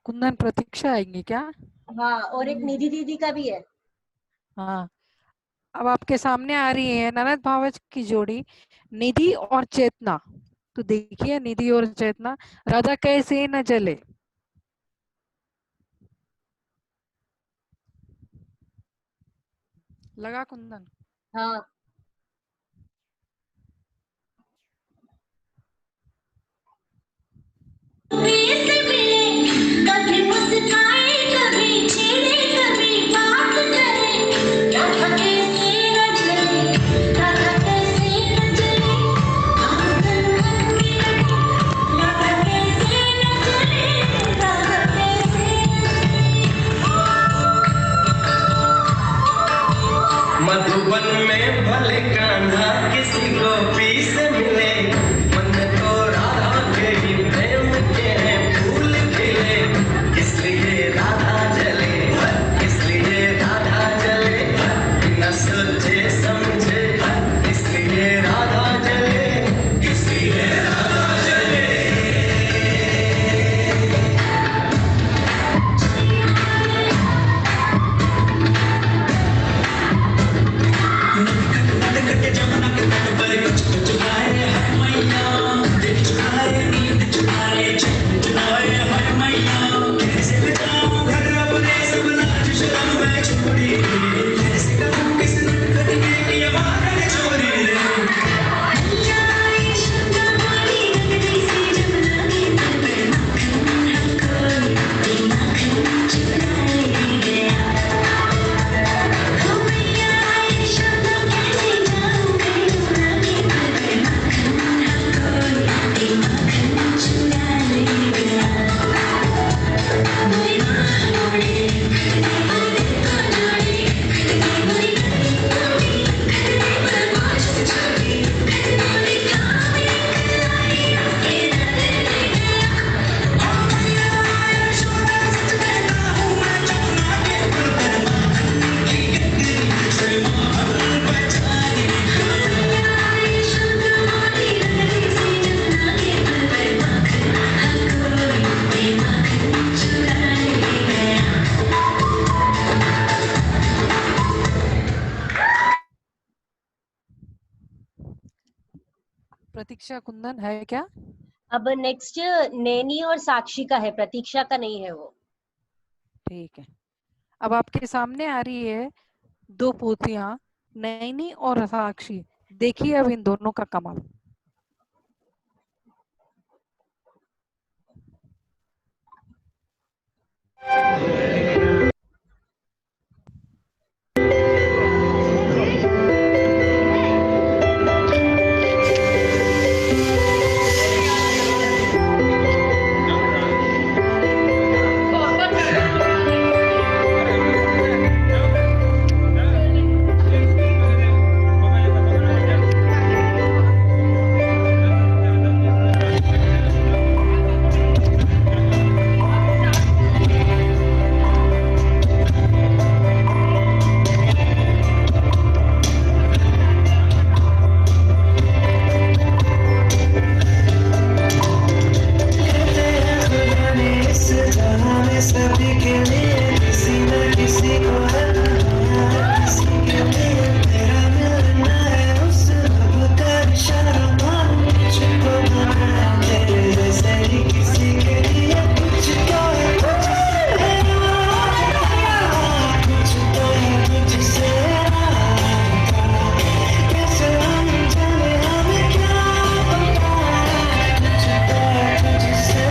कुंदन प्रतीक्षा आएंगी क्या? हाँ, और एक निधि दीदी का भी है। हाँ, अब आपके सामने आ रही है ननद भावज की जोड़ी निधि और चेतना। तो देखिए निधि और चेतना, राधा कैसे न जले। लगा कुंदन? हाँ कभी भले कान्हा किसी गोपी से मिले, मन को राधा के ही प्रेम के हैं फूल खिले, इसलिए राधा जले, इसलिए राधा जले, बिना सोचे समझे, इसलिए राधा जले, इसलिए राधा जले। जमुना के तट पर कुछ कुछ गाए हर मैया, दिल चुराए नींद चुराए चैन चुराए हर मैया, कैसे बचाऊं घर अपने सब लाज शर्म मैं छोड़ी, कैसे कहूं किस नटखट ने की आवाज़ चोरी रे। प्रतीक्षा कुंदन है क्या? अब नेक्स्ट नैनी और साक्षी का है, प्रतीक्षा का नहीं है वो। ठीक है, अब आपके सामने आ रही है दो पोथियां, नैनी और साक्षी। देखिए अब इन दोनों का कमाल। सभी के लिए किसी न किसी को है, किसी के लिए तेरा मिलना है, उस रब का इशारा मानो मुझको बनाया, तेरे जैसे ही किसी के लिए कुछ तो है, कुछ तो है मुझसे कैसे हम जाने हमें क्या पता, कुछ तो है तुझसे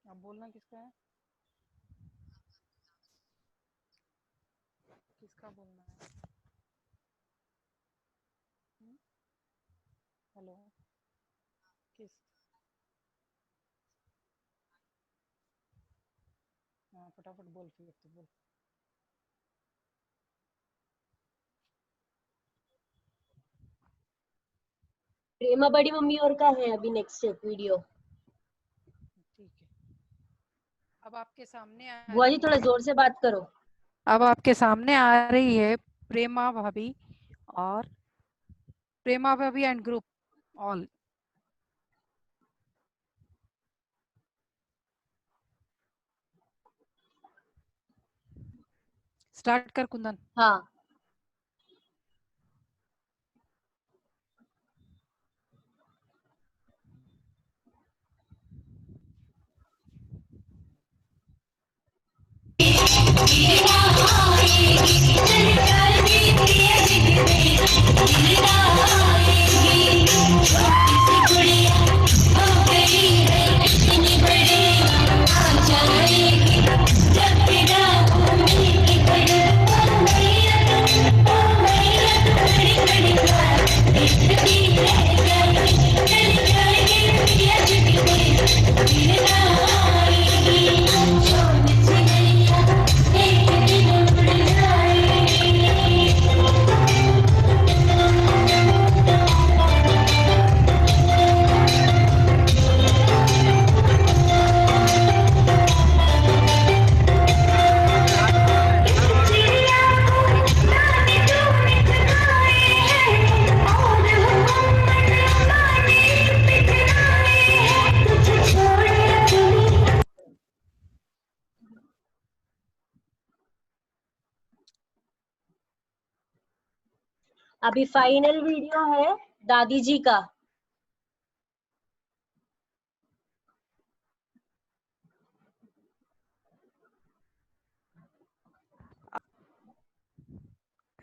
अब बोलना किसका है? किसका बोलना है? हेलो, किस? हाँ फटाफट बोल, फिर तो बोल। प्रेमा बड़ी मम्मी और का है अभी नेक्स्ट वीडियो। ठीक है, अब आपके सामने आ बुआ जी रही थोड़ा है, जोर से बात करो। अब आपके सामने आ रही है प्रेमा भाभी और प्रेमा भाभी एंड ग्रुप ऑल। स्टार्ट कर कुंदन। हाँ जब अभी फाइनल वीडियो है दादी जी का।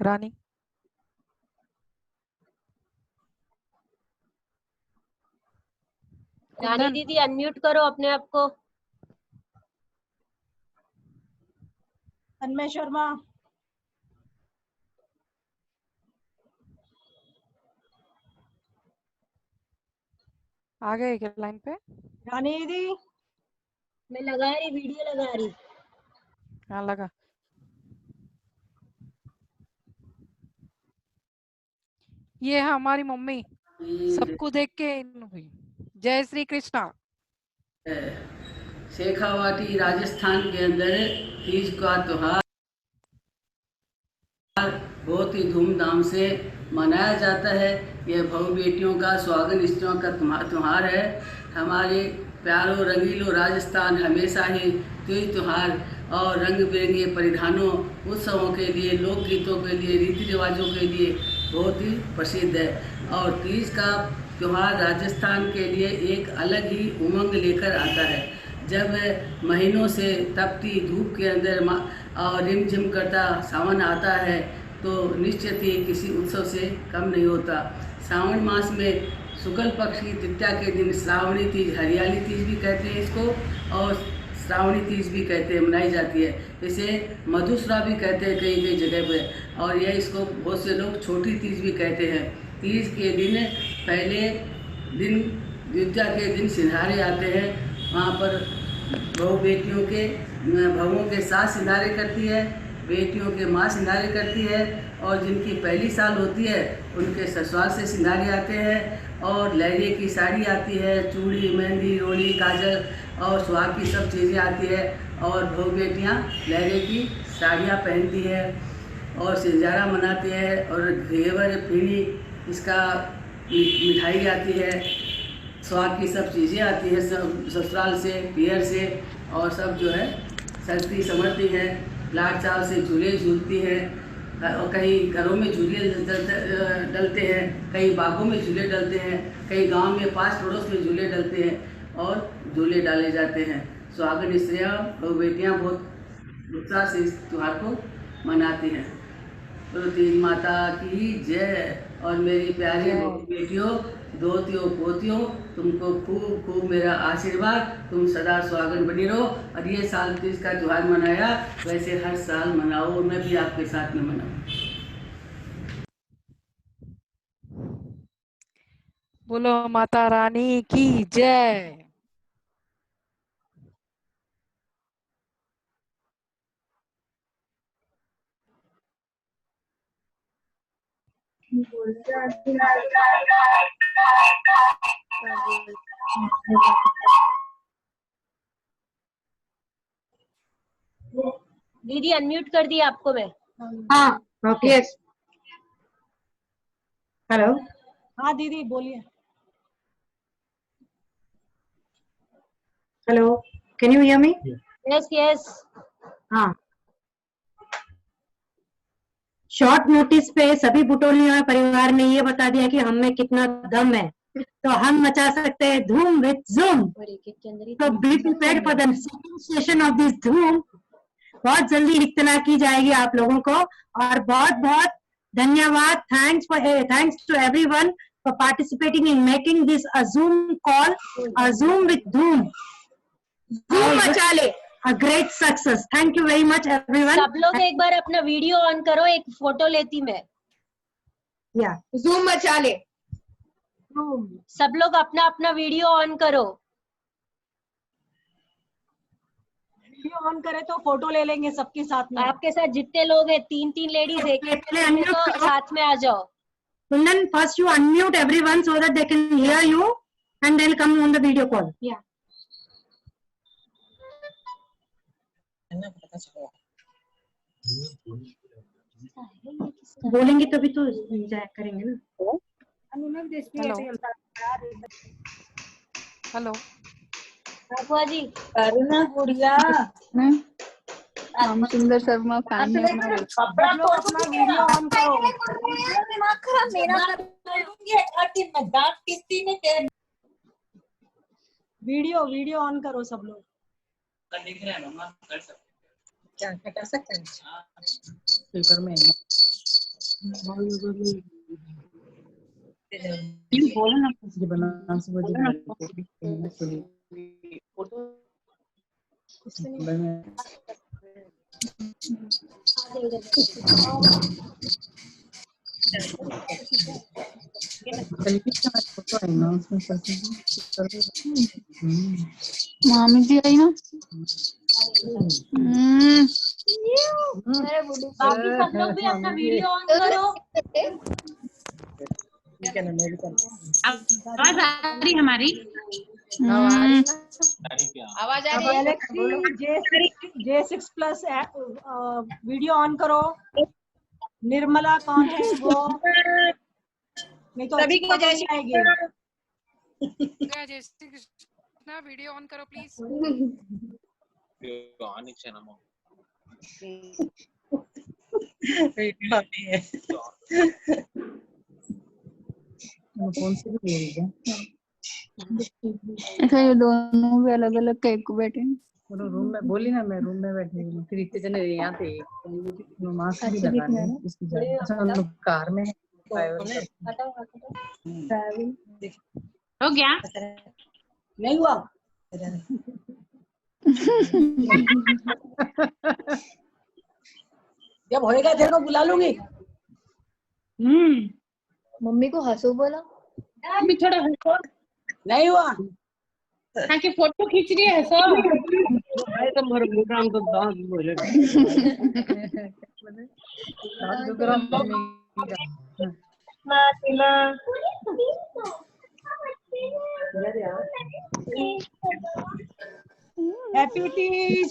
रानी रानी कुंदन दीदी अनम्यूट करो अपने आप को। तन्मय शर्मा। आ गए क्या लाइन पे? रानी दीदी। मैं लगा रही, वीडियो लगा रही। हाँ लगा। ये है हमारी मम्मी, सबको देख के हुई। जय श्री कृष्णा। शेखावाटी राजस्थान के अंदर तीज का त्योहार बहुत ही धूमधाम से मनाया जाता है। यह बहु बेटियों का सुहागन स्त्रियों का त्योहार है। हमारे प्यारों रंगीलों राजस्थान हमेशा ही तीज त्योहार और रंग बिरंगे परिधानों उत्सवों के लिए, लोकगीतों के लिए, रीति रिवाजों के लिए बहुत ही प्रसिद्ध है। और तीज का त्योहार राजस्थान के लिए एक अलग ही उमंग लेकर आता है। जब महीनों से तपती धूप के अंदर और रिमझिम करता सावन आता है तो निश्चित ही किसी उत्सव से कम नहीं होता। श्रावण मास में शुक्ल पक्ष की तृतीया के दिन श्रावणी तीज, हरियाली तीज भी कहते हैं इसको, और श्रावणी तीज भी कहते हैं, मनाई जाती है। इसे मधुश्रा भी कहते हैं कई कई जगह पर, और यह इसको बहुत से लोग छोटी तीज भी कहते हैं। तीज के दिन पहले दिन द्वितीया के दिन सिंधारे आते हैं। वहाँ पर बहू बेटियों के बहुओं के साथ सिंधारे करती है, बेटियों के माँ सिंधारे करती है, और जिनकी पहली साल होती है उनके ससुराल से सिंधारे आते हैं। और लहरिए की साड़ी आती है, चूड़ी, मेहंदी, रोली, काजल और सुहाग की सब चीज़ें आती है। और बहू बेटियाँ लहरिए की साड़ियाँ पहनती है और सिंजारा मनाते हैं। और घेवर, पीढ़ी, इसका मिठाई आती है, स्वाद की सब चीज़ें आती हैं सब ससुराल से, पियर से, और सब जो है सजती संवरती हैं। लाल चाव से झूले झूलती हैं, और कहीं घरों में झूले डलते हैं, कहीं बागों में झूले डलते हैं, कहीं गांव में पास पड़ोस में झूले डलते हैं और झूले डाले जाते हैं। सुहागन स्त्रियाँ और बेटियाँ बहुत उत्साह से इस त्यौहार को मनाती हैं। तो तीज माता की जय। और मेरी प्यारी बेटियों, दोतियों, पोतियों, तुमको खूब खूब मेरा आशीर्वाद, तुम सदा सुहागन बनी रहो। और ये साल तीज का त्योहार मनाया, वैसे हर साल मनाओ, मैं भी आपके साथ में मनाऊं। बोलो माता रानी की जय। दीदी अनम्यूट कर दिया आपको मैं। हाँ ओके। हेलो। हाँ दीदी बोलिए। Hello, can you hear me? Yes yes. हाँ, शॉर्ट नोटिस पे सभी बुटोलिया परिवार ने ये बता दिया कि हम में कितना दम है, तो हम मचा सकते हैं धूम विद जूम। तो be prepared for the second session of this धूम। बहुत जल्दी इत्तला की जाएगी आप लोगों को, और बहुत बहुत धन्यवाद। Thanks to everyone for participating in making this a Zoom call, a Zoom with dhoom. धूम मचा ले, a great success. Thank you very much everyone. सब लोग एक बार अपना वीडियो ऑन करो, एक फोटो लेती मैं। Yeah, Zoom मचा ले। सब लोग अपना अपना वीडियो ऑन करो। वीडियो ऑन करे तो फोटो ले लेंगे सबके साथ में। आपके साथ जितने लोग हैं, 3-3 लेडीज एक तो साथ में आ जाओ। Kundan, first you unmute everyone so that they can hear you and they'll come on the video call. Yeah. बोलेंगे तभी तो करेंगे ना। हेलो बुआ जी। अरुणा गुड़िया, राम सुंदर शर्मा फैन है हमारे। कपड़ा अपना वीडियो ऑन करो। दिमाग खराब मेरा वीडियो ऑन करो सब लोग। दिख रहा है मम्मा, कर सकते क्या कर सकते हैं? स्पीकर में बोलो ना बना से मामी जी आई ना। बाकी सब लोग भी अपना वीडियो ऑन करो। आवाज आ रही हमारी? आवाज आ रही है। J6 प्लस वीडियो ऑन करो। निर्मला कौन है वो? नहीं तो सभी को जय आएगी। जय श्री कृष्णा, वीडियो ऑन करो प्लीज। कौन सी भी ले लीजिए। अच्छा ये दोनों भी अलग अलग कहीं को बैठे हैं। रूम में बोली ना, मैं रूम में बैठी हूँ, फिर इतने जने यहाँ थे, मास्क भी लगा ले इसकी जगह। अच्छा हम लोग कार में हो गया? नहीं हुआ। जब होएगा तेरे को बुला लूंगी। मम्मी को हंसो बोला। मम्मी थोड़ा हंसो। नहीं हुआ। हाँ की फोटो खींच रही है सब। हैप्पी तीज।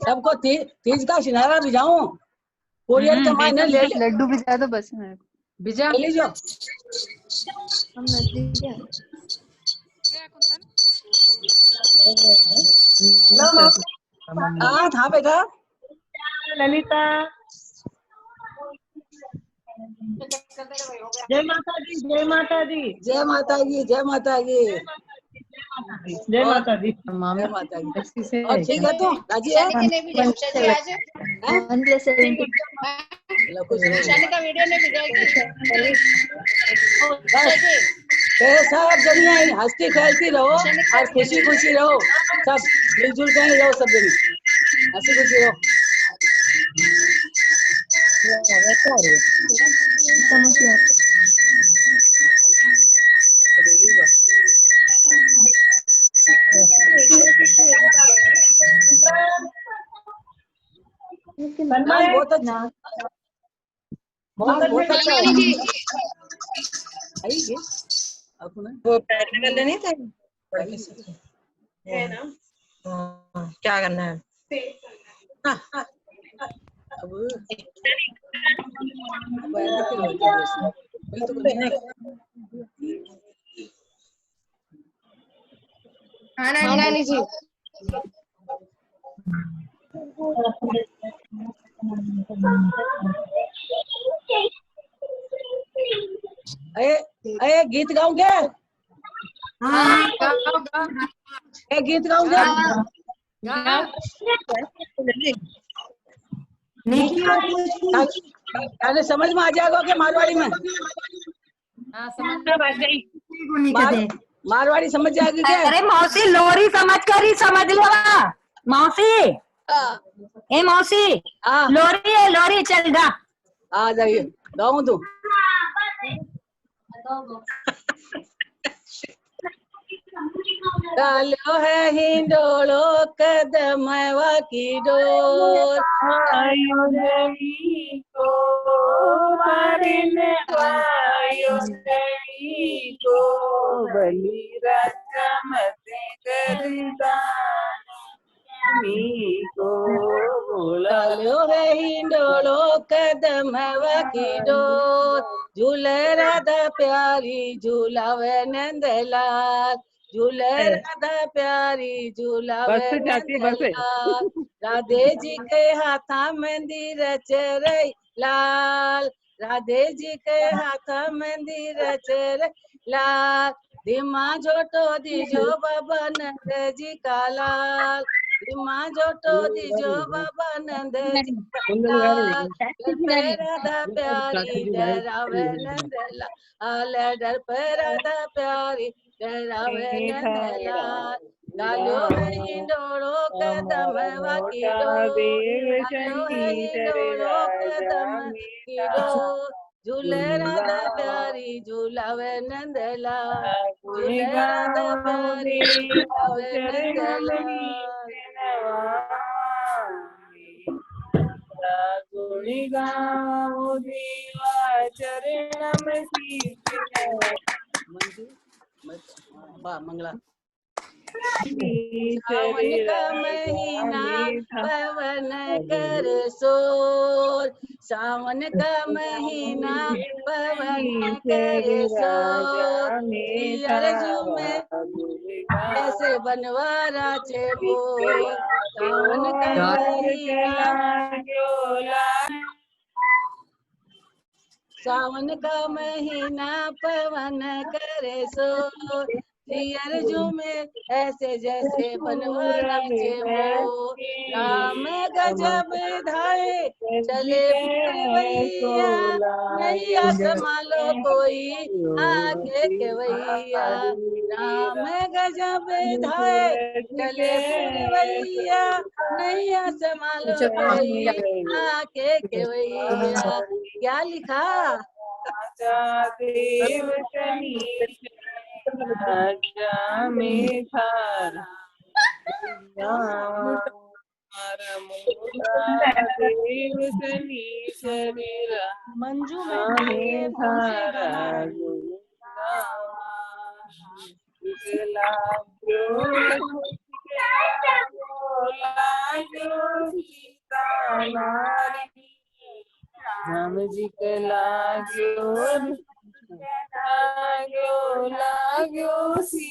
सबको तीज का सिनारा भिजाऊं। कोरियर के मायने ले लड्डू भिजा दो बस में। भिजा ले लीजिए। हम नजदीक है। हाँ बेटा। ललिता जय माता दी, जय माता दी, जय माता दी, जय माता दी, जय माता दी। जय माता दी। और ठीक है तो राजी है? का वीडियो ने सब जनिया हंसती खेलती रहो और खुशी खुशी रहो। सब मिलजुल के ही रहो, सब जनी हंसी खुशी रहो। बहुत अच्छा, बहुत अच्छा वो प्रैक्टिकल नहीं था। क्या करना है? हाँ नानी जी। अरे गीत गाऊं क्या? गीत गाऊं क्या? नहीं समझ में आ जाएगा क्या मारवाड़ी में? मारवाड़ी समझ जाएगी क्या? अरे मौसी लोरी समझ कर ही समझ लेवा। मौसी ए मौसी लोरी है, लोरी चल गा। आ जाइए गाऊं तू। डालो है हिंडोलो कदमवा की डोर, आयो रही को मारने आयो रही को बली राजा मत करदान को डालो है हिंडोलो कदमवा की डोर, झूले राधा प्यारी झूलावे नंदलाल, झूले राधा प्यारी झूलावे बस चाची बस नंदलाल, राधे जी के हाथा मेहंदी रच रही लाल, राधे जी के हाथा मेहंदी रच रही लाल, धीमा जोटो दीजो बाबा नंद जी का लाल, धीमा जोटो दीजो बाबा नंद जी का लाल, डर पे राधा प्यारी डरावे नंद लाल, डर पे राधा प्यारी डरावे नंद लाल, डालो है हिंडोरो कदम वाकी डोर, डालो है हिंडोरो कदम की डोर, झूले राधा प्यारी झूलावे नंद लाल, झूले राधा प्यारी झूलावे नंद लाल। गुणी गाओ देवा चरणम मंजू मंगला। सावन का महीना पवन कर शोर, सावन का महीना पवन कर शोर, अर्जु में ऐसे बनवारा चे बोल, सावन का महीना सावन का महीना पवन करे सो, अर्जु में ऐसे जैसे बनवारा चे वो, राम गजब धाए चले पुरवैया, नैया संभालो कोई आके केवैया, राम गजब धाए चले पुरवैया, नैया संभालो कोई आके केवैया। क्या लिखा? देव शनि राजा में थार देव शनि शरीर मंजू में थारा राम जी के लाग्यो सी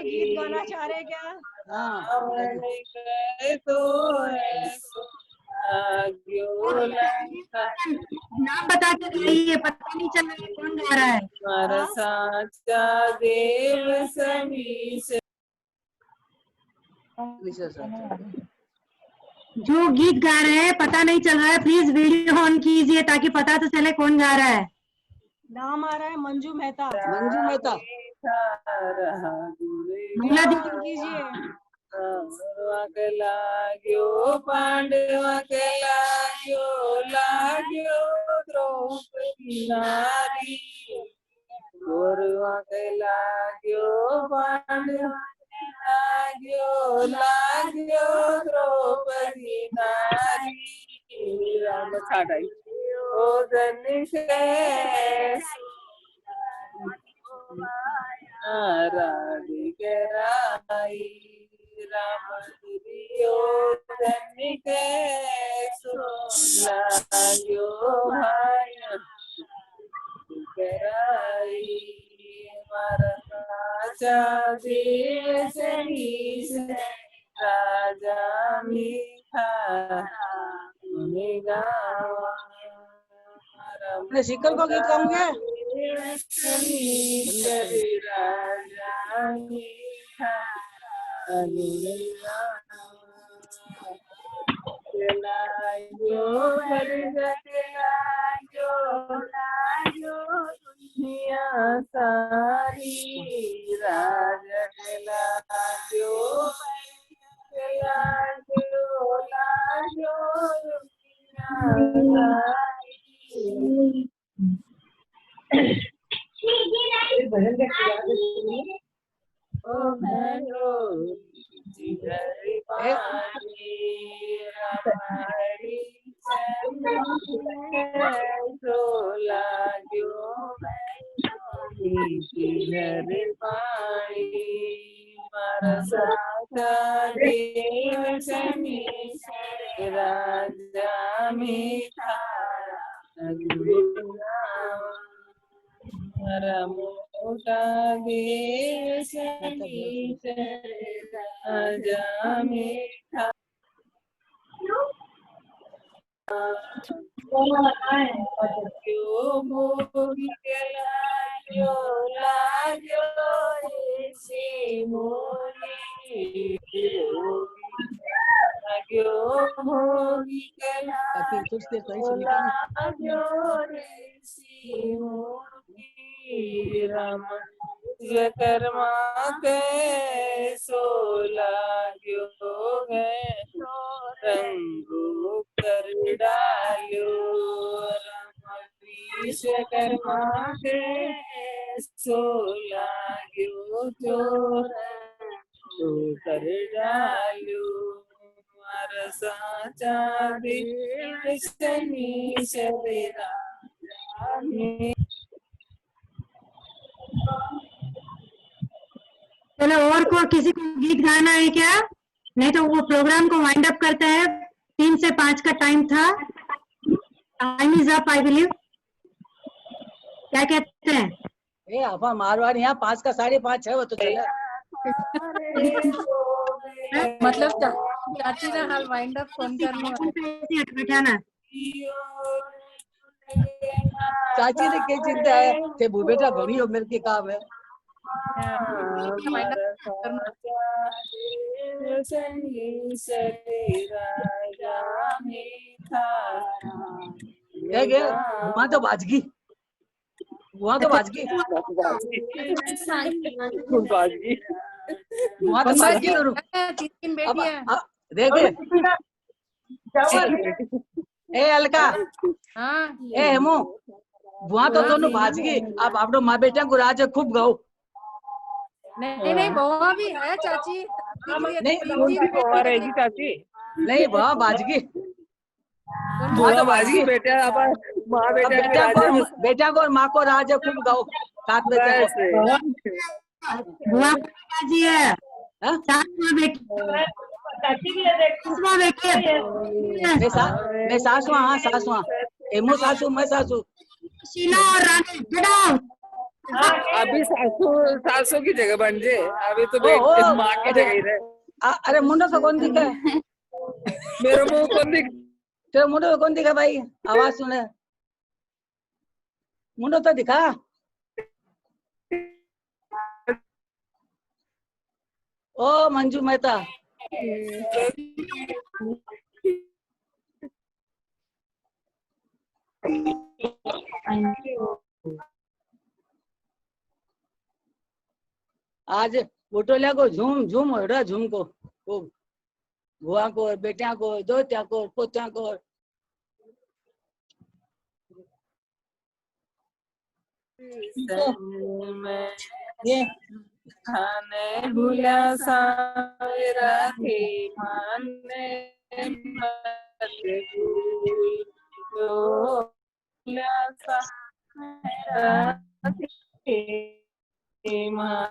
गीत गाना चाह रहे क्या? हाँ नाम बता के गाइए, पता नहीं चल रहा है कौन गा रहा है। हमारा साचा देव सभी से जो गीत गा रहे हैं पता नहीं चल रहा है, प्लीज वीडियो ऑन कीजिए ताकि पता तो चले कौन गा रहा है। नाम आ रहा है मंजू मेहता। मंजू मेहता महिला दीदी कीजिए। लाग्यो पांडवा के लाग्यो द्रौपदी नारी, गौरवा के लाग्यो पांडवा लाग्यो द्रौपदी नारी, राम छाड़ाई ओ राधिके राई, राम दुर्यो धनिके लाग्यो भाई कराई, मारा राजा देव सही से राजा मीठा गावा। शिकर को गीत गाऊंगे। राजा मीठा दुनिया सारी राजा ओ भैरो जिगर पानी रामारी तो लाग्यो घर पाणी मरसाचा देव शनीश्वर राजा मीठा मोठा देव शनीश्वर राजा मीठा क्यों भोगी लाग्यो लाग्यो ऐसी मोरी लाग्यो भोगी लाग्यो ऐसी मोरी राम कर्मा के सो लाग्यो है रंगो कर डालो विश्वकर्मा के सो लाग्यो जो रंगो कर डालो साचा देव शनीश्वर राजा चलो और को किसी को गीत गाना है क्या? नहीं तो वो प्रोग्राम को वाइंड अप करते हैं। 3 से 5 का टाइम था। Time is up I believe. क्या कहते हैं? ए आपा मारवाड़ी यहाँ 5 का 5:30 है वो तो चले। मतलब चाची ना हाल वाइंड अप फोन करने बैठाना चाची ने क्या चिंता है ते बू बेटा घणी हो मेरे के काम है। वहाँ तो बाजगी वहाँ तो बाजगी वहाँ तो बाजगी देखे ए अलका ए हेमो वहाँ तो दोनों बाजगी। अब आप लोग माँ बेटा को राज खूब गाओ। नहीं बउआ भी है चाची। नहीं रहेगी चाची नहीं वहाँ बाजगी बुआ बाजगी बेटा माँ बेटा को और माँ को राज खूब गाओ साथ में बुआ जी है मैं सासू हाँ सासू एमो सासू मैं सासू शीला और रानी अभी सासू की जगह बन जे अभी तो माँ की जगह ही रहे। अरे मुंडो तो कौन दिखा मेरे मुंह कौन दिख तेरे मुंडो कौन दिखा भाई आवाज सुने मुंडो तो दिखा। ओ मंजू मेहता आज बुटोलिया को झूम झूम हो रहा झूम को बुआ को बेटिया को दोत्या को पोत्या को ये खाने भूला सारा के माने मत भूल तो भूला सारा के मान